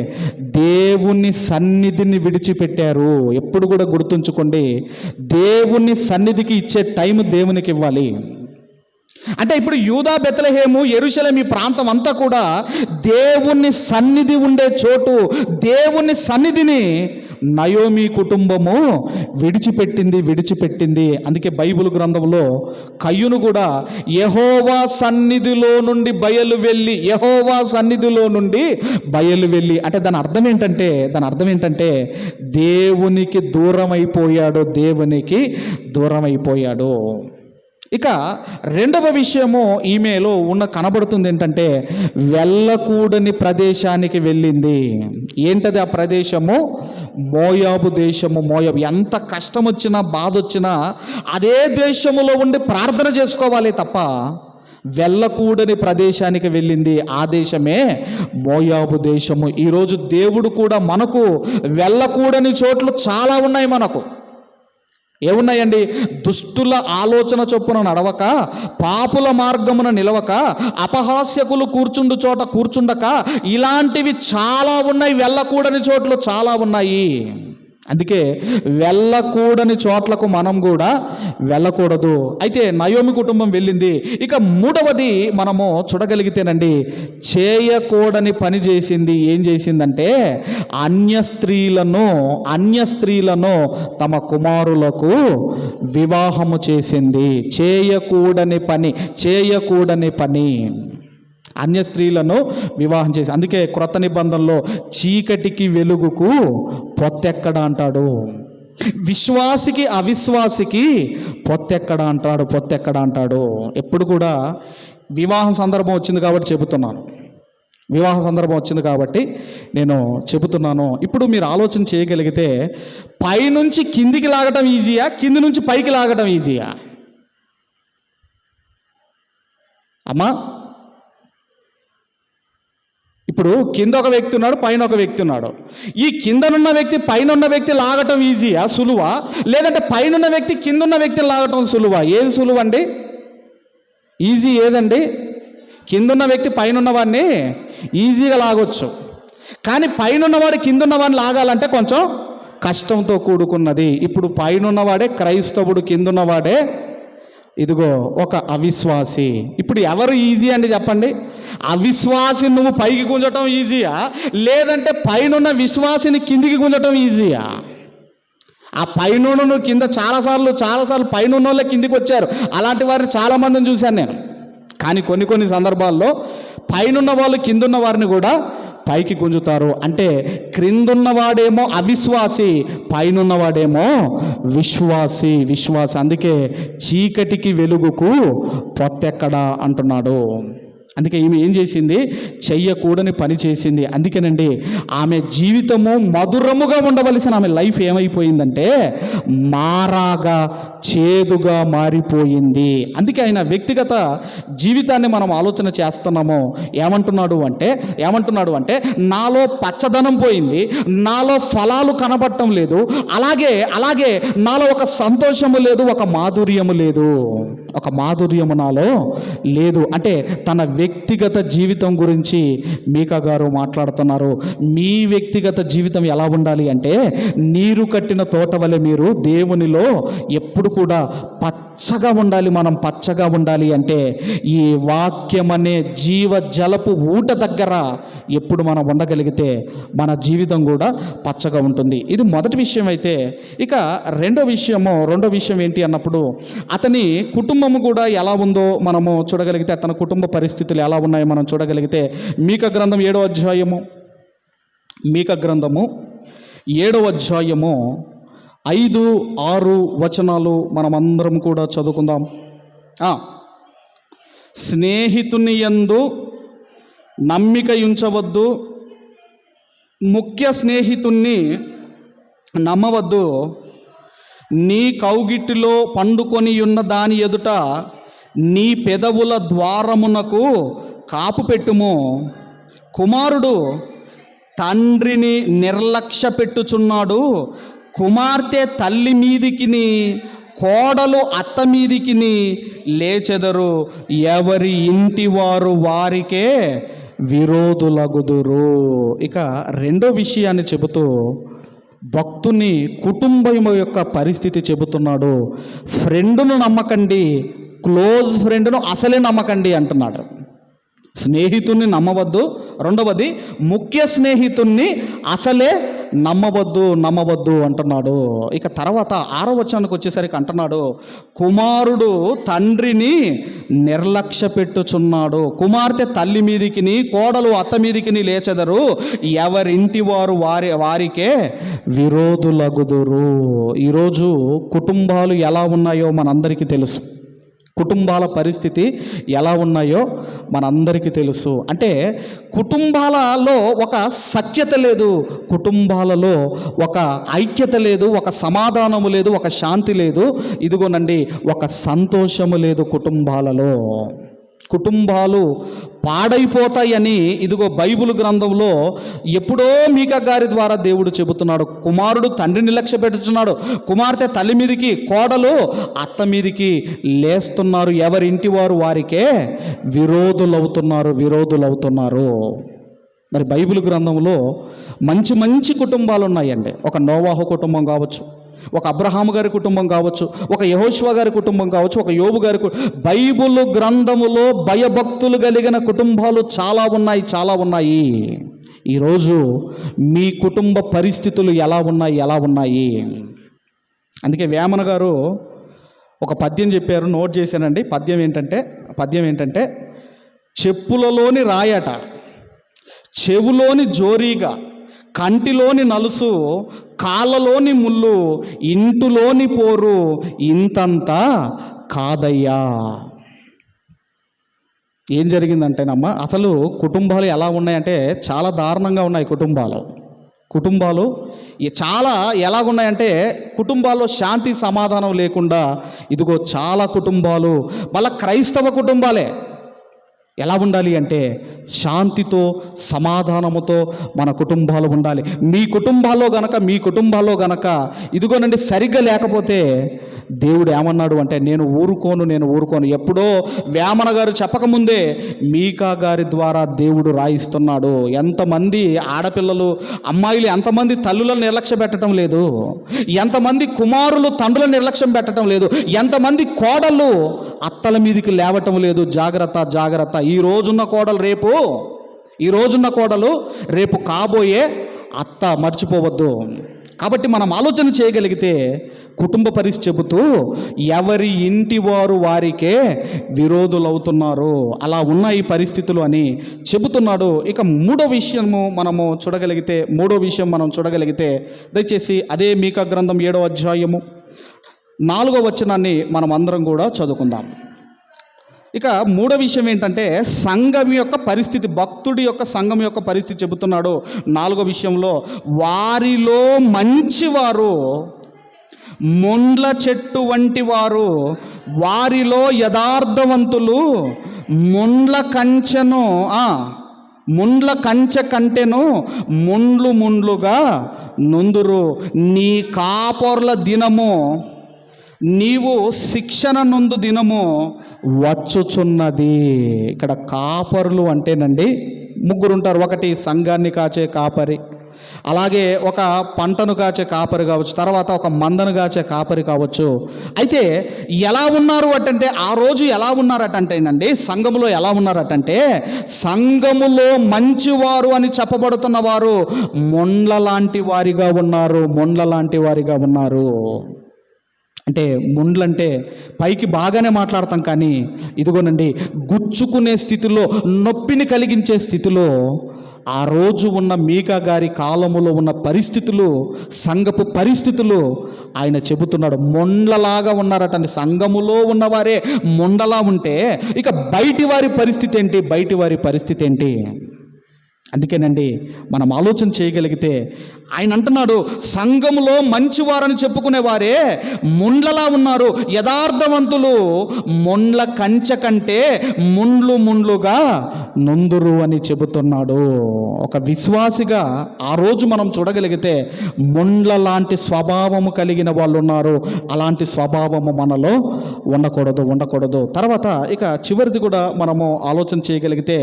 దేవుని సన్నిధిని విడిచిపెట్టారు. ఎప్పుడు కూడా గుర్తుంచుకోండి, దేవుని సన్నిధికి ఇచ్చే టైం దేవునికి ఇవ్వాలి. అంటే ఇప్పుడు యూదా, బెత్లెహేము, యెరూషలేము ఈ ప్రాంతం అంతా కూడా దేవుని సన్నిధి ఉండే చోటు. దేవుని సన్నిధిని నయోమి కుటుంబము విడిచిపెట్టింది. అందుకే బైబిల్ గ్రంథంలో కయ్యూను కూడా యెహోవా సన్నిధిలో నుండి బయలు వెళ్ళి అంటే దాని అర్థం ఏంటంటే దేవునికి దూరం అయిపోయాడు. ఇక రెండవ విషయము ఈమెలో కనబడుతుంది ఏంటంటే వెళ్ళకూడని ప్రదేశానికి వెళ్ళింది. ఏంటది ఆ ప్రదేశము? మోయాబు దేశము. మోయాబు. ఎంత కష్టం వచ్చినా బాధ వచ్చినా అదే దేశములో ఉండి ప్రార్థన చేసుకోవాలి తప్ప వెళ్ళకూడని ప్రదేశానికి వెళ్ళింది. ఆ దేశమే మోయాబు దేశము. ఈరోజు దేవుడు కూడా మనకు వెళ్ళకూడని చోట్లు చాలా ఉన్నాయి. మనకు ఏమున్నాయండి? దుష్టుల ఆలోచన చొప్పున నడవక, పాపుల మార్గమున నిలవక, అపహాస్యకులు కూర్చుండు చోట కూర్చుండక, ఇలాంటివి చాలా ఉన్నాయి. వెళ్ళకూడని చోట్లు చాలా ఉన్నాయి. అందుకే వెళ్ళకూడని చోట్లకు మనం కూడా వెళ్ళకూడదు. అయితే నయోమి కుటుంబం వెళ్ళింది. ఇక మూడవది మనము చూడగలిగితేనండి, చేయకూడని పని చేసింది. ఏం చేసిందంటే అన్య స్త్రీలను తమ కుమారులకు వివాహము చేసింది. చేయకూడని పని అన్య స్త్రీలను వివాహం చేసి. అందుకే క్రొత్త నిబంధనలో చీకటికి వెలుగుకు పొత్తెక్కడ అంటాడు, విశ్వాసికి అవిశ్వాసికి పొత్తెక్కడ అంటాడు. ఎప్పుడు కూడా వివాహ సందర్భం వచ్చింది కాబట్టి నేను చెబుతున్నాను. ఇప్పుడు మీరు ఆలోచన చేయగలిగితే పైనుంచి కిందికి లాగటం ఈజీయా, కింది నుంచి పైకి లాగటం ఈజీయా? అమ్మా, ఇప్పుడు కింద ఒక వ్యక్తి ఉన్నాడు, పైన ఒక వ్యక్తి ఉన్నాడు. ఈ కిందనున్న వ్యక్తి పైన వ్యక్తి లాగటం ఈజీయా, సులువా? లేదంటే పైన వ్యక్తి కిందున్న వ్యక్తి లాగటం సులువా? ఏది సులువు అండి? ఈజీ ఏదండి? కిందున్న వ్యక్తి పైన వాడిని ఈజీగా లాగొచ్చు, కానీ పైనవాడు కిందున్నవాడిని లాగాలంటే కొంచెం కష్టంతో కూడుకున్నది. ఇప్పుడు పైనవాడే క్రైస్తవుడు, కిందున్నవాడే ఇదిగో ఒక అవిశ్వాసి. ఇప్పుడు ఎవరు ఈజీ అండి చెప్పండి? అవిశ్వాసి నువ్వు పైకి గుంజటం ఈజీయా, లేదంటే పైనున్న విశ్వాసిని కిందికి గుంజటం ఈజీయా? ఆ పైన నువ్వు కింద చాలాసార్లు పైన వాళ్ళే కిందికి వచ్చారు. అలాంటి వారిని చాలామందిని చూశాను నేను. కానీ కొన్ని సందర్భాల్లో పైనున్న వాళ్ళు కిందున్న వారిని కూడా పైకి గుంజుతారు. అంటే క్రిందున్నవాడేమో అవిశ్వాసి, పైనున్నవాడేమో విశ్వాసి. అందుకే చీకటికి వెలుగుకు పొత్తెక్కడా అంటున్నాడు. అందుకే ఈమె ఏం చేసింది? చెయ్యకూడని పని చేసింది. అందుకేనండి ఆమె జీవితము మధురముగా ఉండవలసిన ఆమె లైఫ్ ఏమైపోయిందంటే మారాగా, చేదుగా మారిపోయింది. అందుకే ఆయన వ్యక్తిగత జీవితాన్ని మనం ఆలోచన చేస్తున్నాము. ఏమంటున్నాడు అంటే నాలో పచ్చదనం పోయింది, నాలో ఫలాలు కనబడటం లేదు, అలాగే నాలో ఒక సంతోషము లేదు, ఒక మాధుర్యము నాలో లేదు. అంటే తన వ్యక్తిగత జీవితం గురించి మీకా గారు మాట్లాడుతున్నారు. మీ వ్యక్తిగత జీవితం ఎలా ఉండాలి అంటే నీరు కట్టిన తోట వలె మీరు దేవునిలో ఎప్పుడు కూడా పచ్చగా ఉండాలి. మనం పచ్చగా ఉండాలి అంటే ఈ వాక్యం అనే జీవ జలపు ఊట దగ్గర ఎప్పుడు మనం ఉండగలిగితే మన జీవితం కూడా పచ్చగా ఉంటుంది. ఇది మొదటి విషయం. అయితే ఇక రెండో విషయం ఏంటి అన్నప్పుడు అతని కుటుంబము కూడా ఎలా ఉందో మనము చూడగలిగితే, తన కుటుంబ పరిస్థితులు ఎలా ఉన్నాయో మనం చూడగలిగితే మీకా గ్రంథం 7వ అధ్యాయము 5-6 వచనాలు మనమందరం కూడా చదువుకుందాం. స్నేహితుని యందు నమ్మిక ఉంచవద్దు, ముఖ్య స్నేహితుణ్ణి నమ్మవద్దు. నీ కౌగిటిలో పండుకొని ఉన్న దాని ఎదుట నీ పెదవుల ద్వారమునకు కాపు పెట్టుము. కుమారుడు తండ్రిని నిర్లక్ష్య పెట్టుచున్నాడు, కుమార్తె తల్లి మీదికిని, కోడలు అత్త మీదికిని లేచెదరు, ఎవరి ఇంటి వారు వారికే విరోధులగుదురు. ఇక రెండో విషయాన్ని చెబుతూ భక్తుని కుటుంబం యొక్క పరిస్థితి చెబుతున్నాడు. ఫ్రెండును నమ్మకండి, క్లోజ్ ఫ్రెండ్ను అసలే నమ్మకండి అంటున్నాడు. స్నేహితుణ్ణి నమ్మవద్దు. రెండవది ముఖ్య స్నేహితుణ్ణి అసలే నమ్మవద్దు అంటున్నాడు. ఇక తర్వాత 6వ వచనానికి వచ్చేసరికి అంటున్నాడు, కుమారుడు తండ్రిని నిర్లక్ష్య పెట్టుచున్నాడు, కుమార్తె తల్లి మీదికిని, కోడలు అత్త మీదికిని లేచెదరు, ఎవరింటి వారు వారికే విరోధులగుదురు. ఈరోజు కుటుంబాలు ఎలా ఉన్నాయో మనందరికీ తెలుసు. కుటుంబాల పరిస్థితి ఎలా ఉన్నాయో మనందరికీ తెలుసు. అంటే కుటుంబాలలో ఒక సఖ్యత లేదు, కుటుంబాలలో ఒక ఐక్యత లేదు, ఒక సమాధానము లేదు, ఒక శాంతి లేదు, ఇదిగోనండి ఒక సంతోషము లేదు. కుటుంబాలు పాడైపోతాయని ఇదిగో బైబిల్ గ్రంథంలో ఎప్పుడో మీకా గారి ద్వారా దేవుడు చెబుతున్నాడు. కుమారుడు తండ్రిని లక్ష్య పెట్టుచున్నాడు, కుమార్తె తల్లి మీదికి, కోడలు అత్త మీదికి లేస్తున్నారు, ఎవరింటి వారు వారికే విరోధులవుతున్నారు. మరి బైబిల్ గ్రంథంలో మంచి మంచి కుటుంబాలు ఉన్నాయండి. ఒక నోవాహు కుటుంబం కావచ్చు, ఒక అబ్రహాము గారి కుటుంబం కావచ్చు, ఒక యెహోషువ గారి కుటుంబం కావచ్చు, ఒక యోబు గారి బైబిల్ గ్రంథములో భయభక్తులు కలిగిన కుటుంబాలు చాలా ఉన్నాయి. ఈరోజు మీ కుటుంబ పరిస్థితులు ఎలా ఉన్నాయి? అందుకే వేమన గారు ఒక పద్యం చెప్పారు, నోట్ చేశానండి. పద్యం ఏంటంటే చెప్పులలోని రాయట, చెవులోని జోరీగా, కంటిలోని నలుసు, కాళ్ళలోని ముళ్ళు, ఇంటిలోని పోరు ఇంతంతా కాదయ్యా. ఏం జరిగిందంటేనమ్మా, అసలు కుటుంబాలు ఎలా ఉన్నాయంటే చాలా దారుణంగా ఉన్నాయి. కుటుంబాలు చాలా ఎలాగున్నాయంటే కుటుంబాల్లో శాంతి సమాధానం లేకుండా ఇదిగో చాలా కుటుంబాలు వాళ్ళ క్రైస్తవ కుటుంబాలే. ఎలా ఉండాలి అంటే శాంతితో సమాధానముతో మన కుటుంబాలు ఉండాలి. మీ కుటుంబాల్లో గనక ఇదిగోనండి సరిగ్గా లేకపోతే దేవుడు ఏమన్నాడు అంటే నేను ఊరుకోను. ఎప్పుడో వేమన గారు చెప్పకముందే మీకా గారి ద్వారా దేవుడు రాయిస్తున్నాడు. ఎంతమంది ఆడపిల్లలు, అమ్మాయిలు ఎంతమంది తల్లులను నిర్లక్ష్యం పెట్టడం లేదు, ఎంతమంది కుమారులు తండ్రులను నిర్లక్ష్యం పెట్టడం లేదు, ఎంతమంది కోడళ్ళు అత్తల మీదికి లేవటం లేదు. జాగ్రత్త. ఈ రోజున్న కోడలు రేపు కాబోయే అత్త, మర్చిపోవద్దు. కాబట్టి మనం ఆలోచన చేయగలిగితే కుటుంబ పరిస్థితి చెబుతూ ఎవరి ఇంటి వారు వారికే విరోధులవుతున్నారు, అలా ఉన్న ఈ పరిస్థితులు అని చెబుతున్నాడు. ఇక మూడో విషయం మనం చూడగలిగితే దయచేసి అదే మీకా గ్రంథం 7వ అధ్యాయము 4వ వచనాన్ని మనం అందరం కూడా చదువుకుందాం. ఇక మూడో విషయం ఏంటంటే సంఘం యొక్క పరిస్థితి, భక్తుడి యొక్క సంఘం యొక్క పరిస్థితి చెబుతున్నాడు. 4వ విషయంలో వారిలో మంచివారు ముండ్ల చెట్టు వంటి వారు, వారిలో యథార్థవంతులు ముండ్ల కంచె కంటెను ముండ్లుగా నొందురు. నీ కాపర్ల దినము, నీవు శిక్షణ నొందు దినము వచ్చుచున్నది. ఇక్కడ కాపరులు అంటేనండి ముగ్గురు ఉంటారు. ఒకటి సంఘాన్ని కాచే కాపరి, అలాగే ఒక పంటను కాచే కాపరి కావచ్చు, తర్వాత ఒక మందను కాచే కాపరి కావచ్చు. అయితే ఎలా ఉన్నారు అంటే ఆ రోజు ఎలా ఉన్నారటంటేనండి, సంఘములో ఎలా ఉన్నారటంటే సంఘములో మంచివారు అని చెప్పబడుతున్న వారు మొండ్ల లాంటి వారిగా ఉన్నారు. అంటే ముండ్లంటే పైకి బాగానే మాట్లాడతాం, కానీ ఇదిగోనండి గుచ్చుకునే స్థితిలో, నొప్పిని కలిగించే స్థితిలో ఆ రోజు ఉన్న మీకా గారి కాలములో ఉన్న పరిస్థితులు, సంఘపు పరిస్థితులు ఆయన చెబుతున్నాడు. మొండ్లలాగా ఉన్నారటండి. సంఘములో ఉన్నవారే మొండలా ఉంటే ఇక బయటి వారి పరిస్థితి ఏంటి? అందుకేనండి మనం ఆలోచన చేయగలిగితే ఆయన అంటున్నాడు సంఘములో మంచివారని చెప్పుకునేవారే ముండ్లలా ఉన్నారు, యథార్థవంతులు ముండ్ల కంచె కంటే ముండ్లుగా నొందురు అని చెబుతున్నాడు. ఒక విశ్వాసిగా ఆ రోజు మనం చూడగలిగితే ముండ్ల లాంటి స్వభావము కలిగిన వాళ్ళు ఉన్నారు. అలాంటి స్వభావము మనలో ఉండకూడదు. తర్వాత ఇక చివరిది కూడా మనము ఆలోచన చేయగలిగితే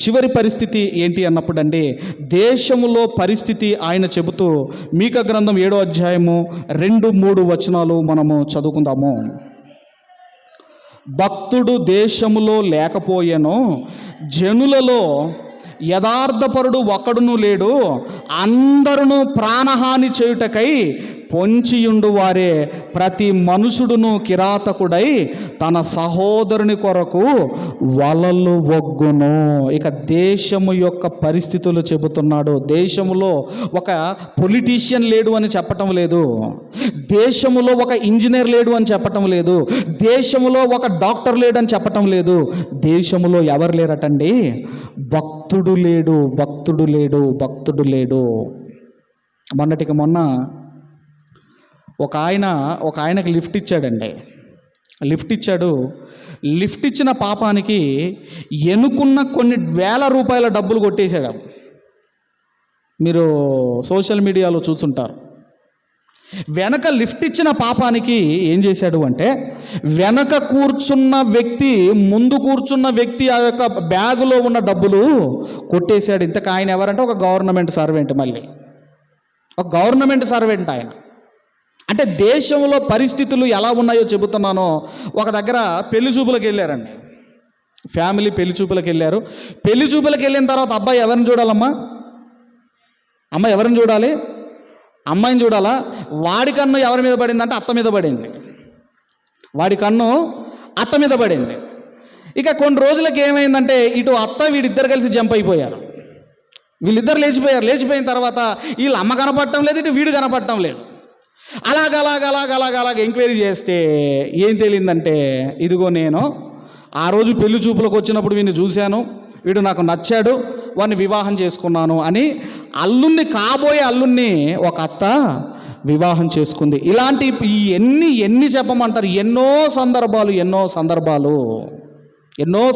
చివరి పరిస్థితి ఏంటి అన్నప్పుడు అండి దేశములో పరిస్థితి ఆయన చెబుతూ మీకా గ్రంథం 7వ అధ్యాయము 2-3 వచనాలు మనము చదువుకుందాము. భక్తుడు దేశములో లేకపోయేను, జనులలో యథార్థపరుడు ఒక్కడును లేడు, అందరును ప్రాణహాని చేయుటకై పొంచియుండు వారే, ప్రతి మనుషుడును కిరాతకుడై తన సహోదరుని కొరకు వలలు ఒగ్గును. ఇక దేశము యొక్క పరిస్థితులు చెబుతున్నాడు. దేశములో ఒక పొలిటీషియన్ లేడు అని చెప్పటం లేదు, దేశములో ఒక ఇంజనీర్ లేడు అని చెప్పటం లేదు, దేశములో ఒక డాక్టర్ లేడు అని చెప్పటం లేదు. దేశములో ఎవరు లేరటండి? భక్తుడు లేడు. మొన్న ఒక ఆయనకి లిఫ్ట్ ఇచ్చాడండి. లిఫ్ట్ ఇచ్చిన పాపానికి ఎనుకున్న కొన్ని వేల రూపాయల డబ్బులు కొట్టేశాడు. మీరు సోషల్ మీడియాలో చూస్తుంటారు. వెనక లిఫ్ట్ ఇచ్చిన పాపానికి ఏం చేశాడు అంటే, వెనక కూర్చున్న వ్యక్తి ముందు కూర్చున్న వ్యక్తి ఆ యొక్క బ్యాగులో ఉన్న డబ్బులు కొట్టేశాడు. ఇంతకు ఆయన ఎవరంటే ఒక గవర్నమెంట్ సర్వెంట్, మళ్ళీ ఒక గవర్నమెంట్ సర్వెంట్ ఆయన. అంటే దేశంలో పరిస్థితులు ఎలా ఉన్నాయో చెబుతున్నానో. ఒక దగ్గర పెళ్లి చూపులకు వెళ్ళారండి, ఫ్యామిలీ పెళ్లి చూపులకు వెళ్ళారు. పెళ్లి చూపులకు వెళ్ళిన తర్వాత అబ్బాయి ఎవరిని చూడాలమ్మా? అమ్మ ఎవరిని చూడాలి? అమ్మాయిని చూడాలా? వాడి కన్ను ఎవరి మీద పడిందంటే అత్త మీద పడింది. వాడి కన్ను అత్త మీద పడింది. ఇక కొన్ని రోజులకి ఏమైందంటే ఇటు అత్త వీడిద్దరు కలిసి జంప్ అయిపోయారు. వీళ్ళిద్దరు లేచిపోయారు. లేచిపోయిన తర్వాత వీళ్ళ అమ్మ కనపడటం లేదు, ఇటు వీడు కనపడటం లేదు. అలాగ ఎంక్వైరీ చేస్తే ఏం తెలియందంటే, ఇదిగో నేను ఆ రోజు పెళ్లి చూపులకు వచ్చినప్పుడు వీడిని చూశాను, వీడు నాకు నచ్చాడు, వాడిని వివాహం చేసుకున్నాను అని కాబోయే అల్లుణ్ణి ఒక అత్త వివాహం చేసుకుంది. ఇలాంటి ఎన్ని చెప్పమంటారు, ఎన్నో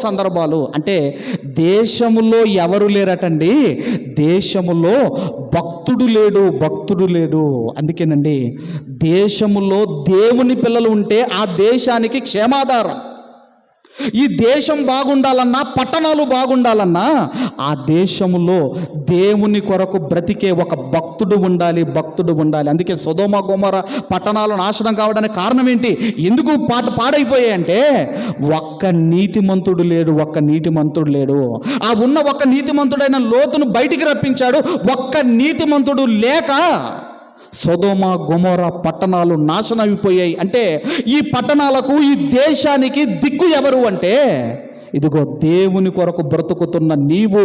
సందర్భాలు అంటే దేశములో ఎవరు లేరటండి, దేశములో భక్తుడు లేడు. అందుకేనండి దేశములో దేవుని పిల్లలు ఉంటే ఆ దేశానికి క్షేమాధారం. ఈ దేశం బాగుండాలన్నా, పట్టణాలు బాగుండాలన్నా ఆ దేశములో దేవుని కొరకు బ్రతికే ఒక భక్తుడు ఉండాలి. అందుకే సొదొమ గొమొర్రా పట్టణాలు నాశనం కావడానికి కారణం ఏంటి? ఎందుకు పాడైపోయాయంటే ఒక్క నీతిమంతుడు లేడు. ఆ ఉన్న ఒక్క నీతిమంతుడైన లోతును బయటికి రప్పించాడు. ఒక్క నీతిమంతుడు లేక సొదొమ గొమొర్రా పట్టణాలు నాశనం అయిపోయాయి. అంటే ఈ పట్టణాలకు, ఈ దేశానికి దిక్కు ఎవరు అంటే, ఇదిగో దేవుని కొరకు బ్రతుకుతున్న నీవు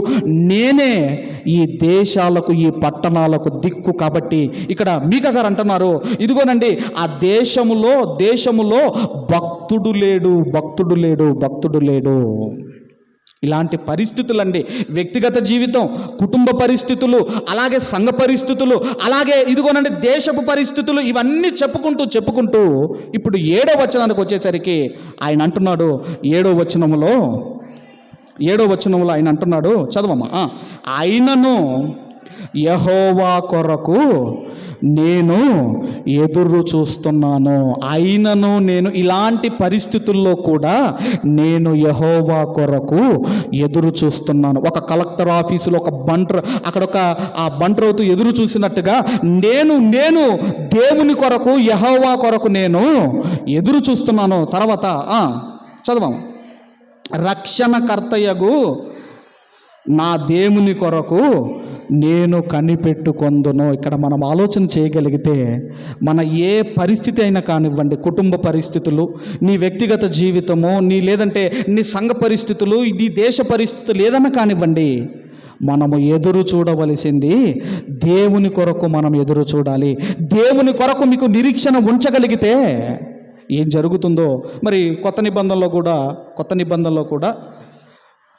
నేనే ఈ దేశాలకు, ఈ పట్టణాలకు దిక్కు. కాబట్టి ఇక్కడ మీకా గారు అంటున్నారు, ఇదిగోనండి ఆ దేశములో భక్తుడు లేడు. ఇలాంటి పరిస్థితులండి, వ్యక్తిగత జీవితం, కుటుంబ పరిస్థితులు, అలాగే సంఘ పరిస్థితులు, అలాగే ఇదిగోనండి దేశపు పరిస్థితులు, ఇవన్నీ చెప్పుకుంటూ ఇప్పుడు 7వ వచనానికి వచ్చేసరికి ఆయన అంటున్నాడు, 7వ వచనంలో ఆయన అంటున్నాడు, చదవమ్మా. ఆయనను యెహోవా కొరకు నేను ఎదురు చూస్తున్నాను. అయినను నేను ఇలాంటి పరిస్థితుల్లో కూడా నేను యెహోవా కొరకు ఎదురు చూస్తున్నాను. ఒక కలెక్టర్ ఆఫీసులో ఒక బంటర్, అక్కడ ఆ బంటర్ అవుతూ ఎదురు చూసినట్టుగా నేను దేవుని కొరకు, యెహోవా కొరకు నేను ఎదురు చూస్తున్నాను. తర్వాత చదవం. రక్షణకర్తయగు నా దేవుని కొరకు నేను కనిపెట్టుకొందును. ఇక్కడ మనం ఆలోచన చేయగలిగితే మన ఏ పరిస్థితి అయినా కానివ్వండి, కుటుంబ పరిస్థితులు, నీ వ్యక్తిగత జీవితము, లేదంటే నీ సంఘ పరిస్థితులు, నీ దేశ పరిస్థితులు ఏదన్నా కానివ్వండి, మనము ఎదురు చూడవలసింది దేవుని కొరకు. మనం ఎదురు చూడాలి. దేవుని కొరకు మీకు నిరీక్షణ ఉంచగలిగితే ఏం జరుగుతుందో మరి కొత్త నిబంధనలో కూడా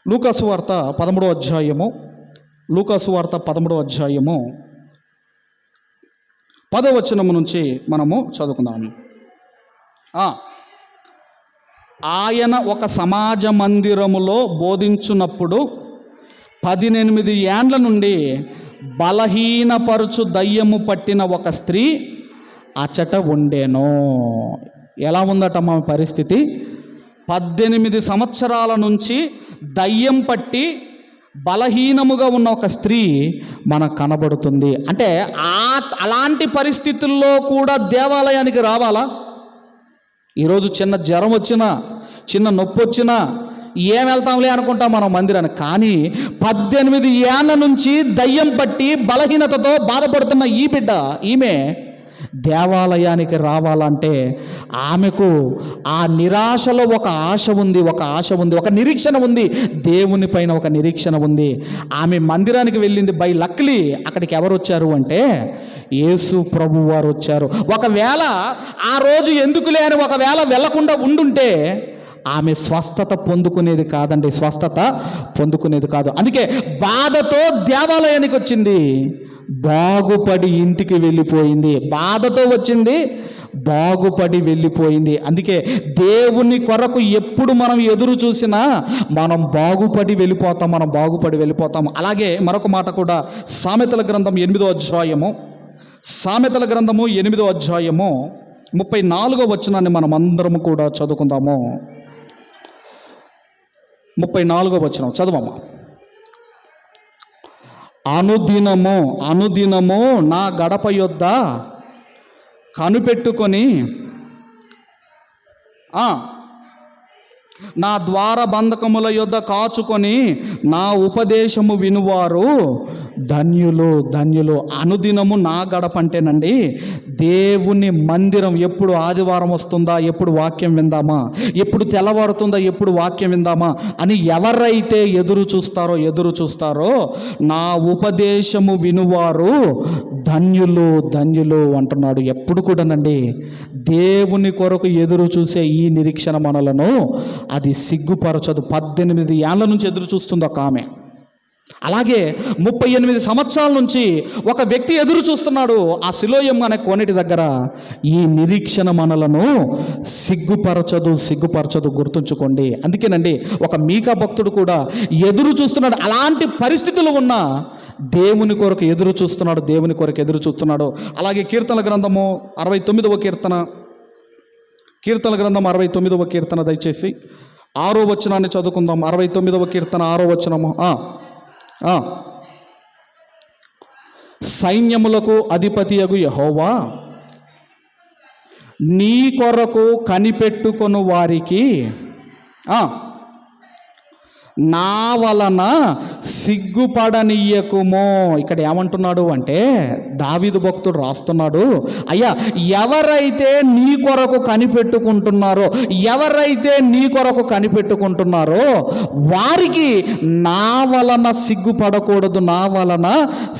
లూకాసు వార్త 13వ అధ్యాయము 10వ వచనము నుంచి మనము చదువుకుందాము. ఆయన ఒక సమాజ మందిరములో బోధించున్నప్పుడు 18 ఏండ్ల నుండి బలహీనపరుచు దయ్యము పట్టిన ఒక స్త్రీ అచట ఉండెను. ఎలా ఉందట మా పరిస్థితి? 18 సంవత్సరాల నుంచి దయ్యం పట్టి బలహీనముగా ఉన్న ఒక స్త్రీ మనకు కనబడుతుంది. అంటే అలాంటి పరిస్థితుల్లో కూడా దేవాలయానికి రావాలా? ఈరోజు చిన్న జ్వరం వచ్చినా, చిన్న నొప్పి వచ్చినా ఏం వెళ్తాంలే అనుకుంటాం మనం మందిరానికి. కానీ 18 ఏళ్ల నుంచి దయ్యం పట్టి బలహీనతతో బాధపడుతున్న ఈమె దేవాలయానికి రావాలంటే ఆమెకు ఆ నిరాశలో ఒక ఆశ ఉంది, ఒక నిరీక్షణ ఉంది, దేవుని పైన ఒక నిరీక్షణ ఉంది. ఆమె మందిరానికి వెళ్ళింది. బై లక్లీ అక్కడికి ఎవరు వచ్చారు అంటే యేసు ప్రభు వారు వచ్చారు. ఒకవేళ ఆ రోజు ఎందుకులే అని ఒకవేళ వెళ్లకుండా ఉండుంటే ఆమె స్వస్థత పొందుకునేది కాదు. అందుకే బాధతో దేవాలయానికి వచ్చింది, బాగుపడి ఇంటికి వెళ్ళిపోయింది. బాధతో వచ్చింది, బాగుపడి వెళ్ళిపోయింది. అందుకే దేవుని కొరకు ఎప్పుడు మనం ఎదురు చూసినా మనం బాగుపడి వెళ్ళిపోతాం. అలాగే మరొక మాట కూడా సామెతల గ్రంథం 8వ అధ్యాయము సామెతల గ్రంథము 8వ అధ్యాయము 34వ వచనాన్ని మనం అందరము కూడా చదువుకుందాము. 34వ వచనం చదవమ్మా. అనుదినము అనుదినము నా గడప యొద్ద కనిపెట్టుకొని నా ద్వార బంధకముల యొద్ద కాచుకొని నా ఉపదేశము వినువారు ధన్యులు ధన్యులు. అనుదినము నా గడప అంటేనండి దేవుని మందిరం. ఎప్పుడు ఆదివారం వస్తుందా, ఎప్పుడు వాక్యం విందామా, ఎప్పుడు తెల్లవారుతుందా, ఎప్పుడు వాక్యం విందామా అని ఎవరైతే ఎదురు చూస్తారో నా ఉపదేశము వినువారు ధన్యులు ధన్యులు అంటున్నాడు. ఎప్పుడు కూడానండి దేవుని కొరకు ఎదురు చూసే ఈ నిరీక్షణ మనలను అది సిగ్గుపరచదు. 18 ఏళ్ల నుంచి ఎదురు చూస్తుంది ఒక ఆమె. అలాగే 38 సంవత్సరాల నుంచి ఒక వ్యక్తి ఎదురు చూస్తున్నాడు ఆ సిలోయం అనే కోనేటి దగ్గర. ఈ నిరీక్షణ మనలను సిగ్గుపరచదు గుర్తుంచుకోండి. అందుకేనండి ఒక మీకా భక్తుడు కూడా ఎదురు చూస్తున్నాడు. అలాంటి పరిస్థితులు ఉన్నా దేవుని కొరకు ఎదురు చూస్తున్నాడు. అలాగే కీర్తనల గ్రంథము 69వ కీర్తన దయచేసి 6వ వచనాన్ని చదువుకుందాం. 69వ కీర్తన 6వ వచనము. సైన్యములకు అధిపతియగు యెహోవా నీ కొరకు కనిపెట్టుకొను వారికి నా వలన సిగ్గుపడనీయకుమో. ఇక్కడ ఏమంటున్నాడు అంటే దావీదు భక్తుడు రాస్తున్నాడు, అయ్యా ఎవరైతే నీ కొరకు కనిపెట్టుకుంటున్నారో వారికి నా వలన సిగ్గుపడకూడదు, నా వలన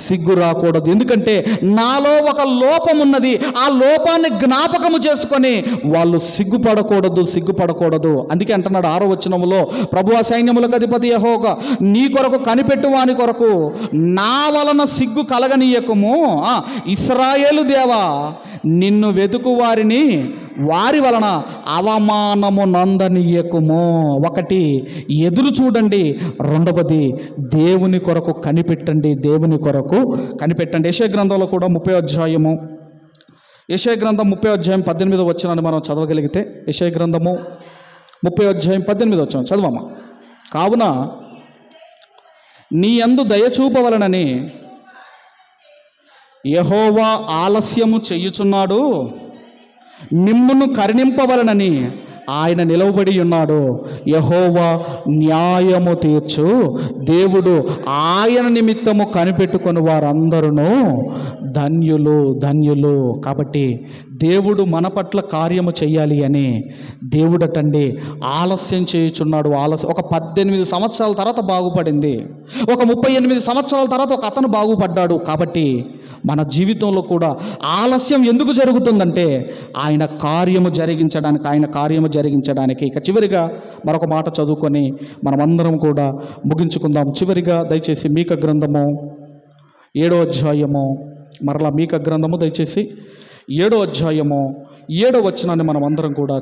సిగ్గు రాకూడదు. ఎందుకంటే నాలో ఒక లోపం ఉన్నది. ఆ లోపాన్ని జ్ఞాపకము చేసుకొని వాళ్ళు సిగ్గుపడకూడదు. అందుకే అంటున్నాడు 6వ వచనములో, ప్రభువా సైన్యములకు అధిపతి యెహోవా నీ కొరకు కనిపెట్టు వాని కొరకు నా వలన సిగ్గు కలగనీయకుము. ఇశ్రాయేలు దేవా నిన్ను వెతుకు వారి వలన అవమానము నందనీయకుము. ఒకటి ఎదురు చూడండి, రెండవది దేవుని కొరకు కనిపెట్టండి. యెషయా గ్రంథంలో కూడా 30వ అధ్యాయము, యెషయా గ్రంథం 30వ అధ్యాయం 18వ వచనాన్ని మనం చదవగలిగితే, యెషయా గ్రంథము 30వ అధ్యాయం 18వ వచనం చదవమ్మా. కావున నీ యందు దయచూపవలనని యెహోవా ఆలస్యము చెయ్యుచున్నాడు, మిమ్మును కరుణింపవలనని ఆయన నిలవబడి ఉన్నాడు. యెహోవా న్యాయము తీర్చు దేవుడు, ఆయన నిమిత్తము కనిపెట్టుకొని వారందరూ ధన్యులు. కాబట్టి దేవుడు మన పట్ల కార్యము చెయ్యాలి అని దేవుడటండి ఆలస్యం చేయుచున్నాడు. ఒక 18 సంవత్సరాల తర్వాత బాగుపడింది, ఒక 38 సంవత్సరాల తర్వాత ఒక అతను బాగుపడ్డాడు. కాబట్టి మన జీవితంలో కూడా ఆలస్యం ఎందుకు జరుగుతుందంటే ఆయన కార్యము జరిగించడానికి. ఇక చివరిగా మరొక మాట చదువుకొని మనమందరం కూడా ముగించుకుందాం. చివరిగా దయచేసి మీకా గ్రంథము 7వ అధ్యాయము, మరలా మీకా గ్రంథము దయచేసి 7వ అధ్యాయము 7వ వచనాన్ని మనం అందరం కూడా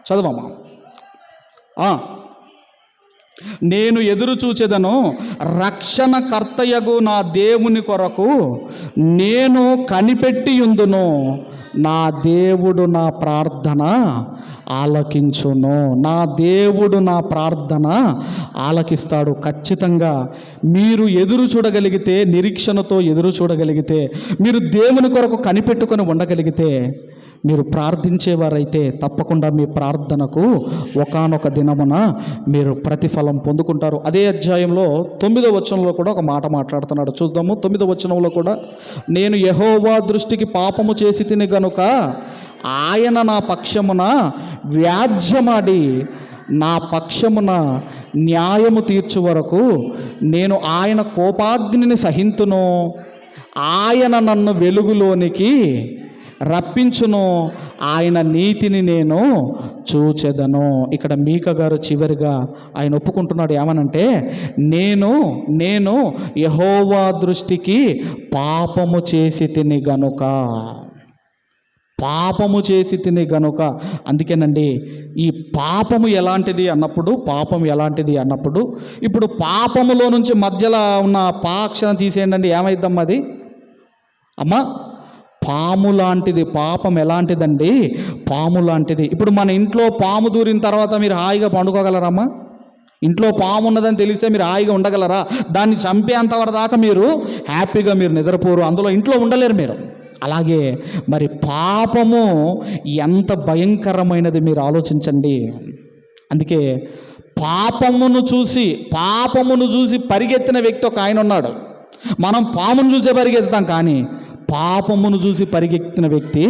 చదవమ్మా. నేను ఎదురు చూచెదను రక్షణకర్తయగు నా దేవుని కొరకు నేను కనిపెట్టియుందును, నా దేవుడు నా ప్రార్థన ఆలకిస్తాడు. ఖచ్చితంగా మీరు ఎదురు చూడగలిగితే, నిరీక్షణతో ఎదురు చూడగలిగితే, మీరు దేవుని కొరకు కనిపెట్టుకొని ఉండగలిగితే, మీరు ప్రార్థించేవారైతే తప్పకుండా మీ ప్రార్థనకు ఒకానొక దినమున మీరు ప్రతిఫలం పొందుకుంటారు. అదే అధ్యాయంలో 9వ వచనంలో కూడా ఒక మాట మాట్లాడుతున్నాడు. చూద్దాము. 9వ వచనంలో కూడా, నేను యెహోవా దృష్టికి పాపము చేసి తిని గనుక ఆయన నా పక్షమున వ్యాజ్యమాడి నా పక్షమున న్యాయము తీర్చు వరకు నేను ఆయన కోపాగ్నిని సహింతును, ఆయన నన్ను వెలుగులోనికి రప్పించును, ఆయన నీతిని నేను చూచెదను. ఇక్కడ మీకా గారు చివరిగా ఆయన ఒప్పుకుంటున్నాడు. ఏమనంటే నేను యెహోవా దృష్టికి పాపము చేసి తిని గనుక. అందుకేనండి ఈ పాపము ఎలాంటిది అన్నప్పుడు ఇప్పుడు పాపములో నుంచి మధ్యలో ఉన్న పాక్షను తీసేయండి, ఏమైద్దమ్మా అది? అమ్మా పాము లాంటిది. పాపం ఎలాంటిదండి? పాము లాంటిది. ఇప్పుడు మన ఇంట్లో పాము దూరిన తర్వాత మీరు హాయిగా పండుకోగలరమ్మా? ఇంట్లో పాము ఉన్నదని తెలిస్తే మీరు హాయిగా ఉండగలరా? దాన్ని చంపేంతవరకు దాకా మీరు హ్యాపీగా మీరు నిద్రపోరు, అందులో ఇంట్లో ఉండలేరు మీరు. అలాగే మరి పాపము ఎంత భయంకరమైనది మీరు ఆలోచించండి. అందుకే పాపమును చూసి పరిగెత్తిన వ్యక్తి ఒక ఆయన ఉన్నాడు. మనం పామును చూసే పరిగెత్తుతాం, కానీ పాపమును చూసి పరిగెత్తిన వ్యక్తి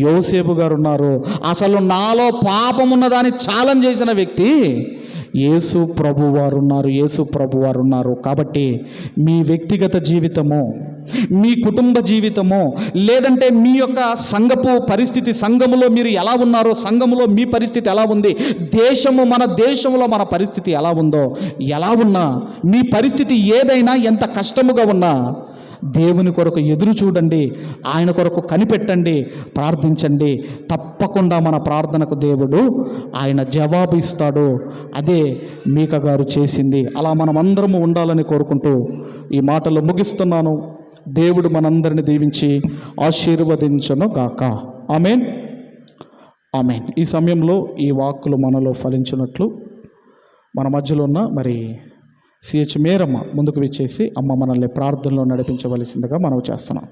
యోసేపు గారు ఉన్నారు. అసలు నాలో పాపం ఉన్నదాన్ని ఛాలెంజ్ చేసిన వ్యక్తి యేసు ప్రభువారు ఉన్నారు. కాబట్టి మీ వ్యక్తిగత జీవితము, మీ కుటుంబ జీవితము, లేదంటే మీ యొక్క సంఘపు పరిస్థితి, సంఘములో మీరు ఎలా ఉన్నారో, సంఘములో మీ పరిస్థితి ఎలా ఉంది, మన దేశంలో మన పరిస్థితి ఎలా ఉన్నా, మీ పరిస్థితి ఏదైనా ఎంత కష్టముగా ఉన్నా దేవుని కొరకు ఎదురు చూడండి, ఆయన కొరకు కనిపెట్టండి, ప్రార్థించండి. తప్పకుండా మన ప్రార్థనకు దేవుడు ఆయన జవాబు ఇస్తాడు. అదే మీకా గారు చేసింది. అలా మనం అందరము ఉండాలని కోరుకుంటూ ఈ మాటలు ముగిస్తున్నాను. దేవుడు మనందరిని దీవించి ఆశీర్వదించును గాక. ఆమేన్, ఆమేన్. ఈ సమయంలో ఈ వాక్కులు మనలో ఫలించినట్లు మన మధ్యలో ఉన్న మరి సిహెచ్ మేరమ్మ ముందుకు విచ్చేసి అమ్మ మనల్ని ప్రార్థనలో నడిపించవలసిందిగా మనవి చేస్తున్నాం.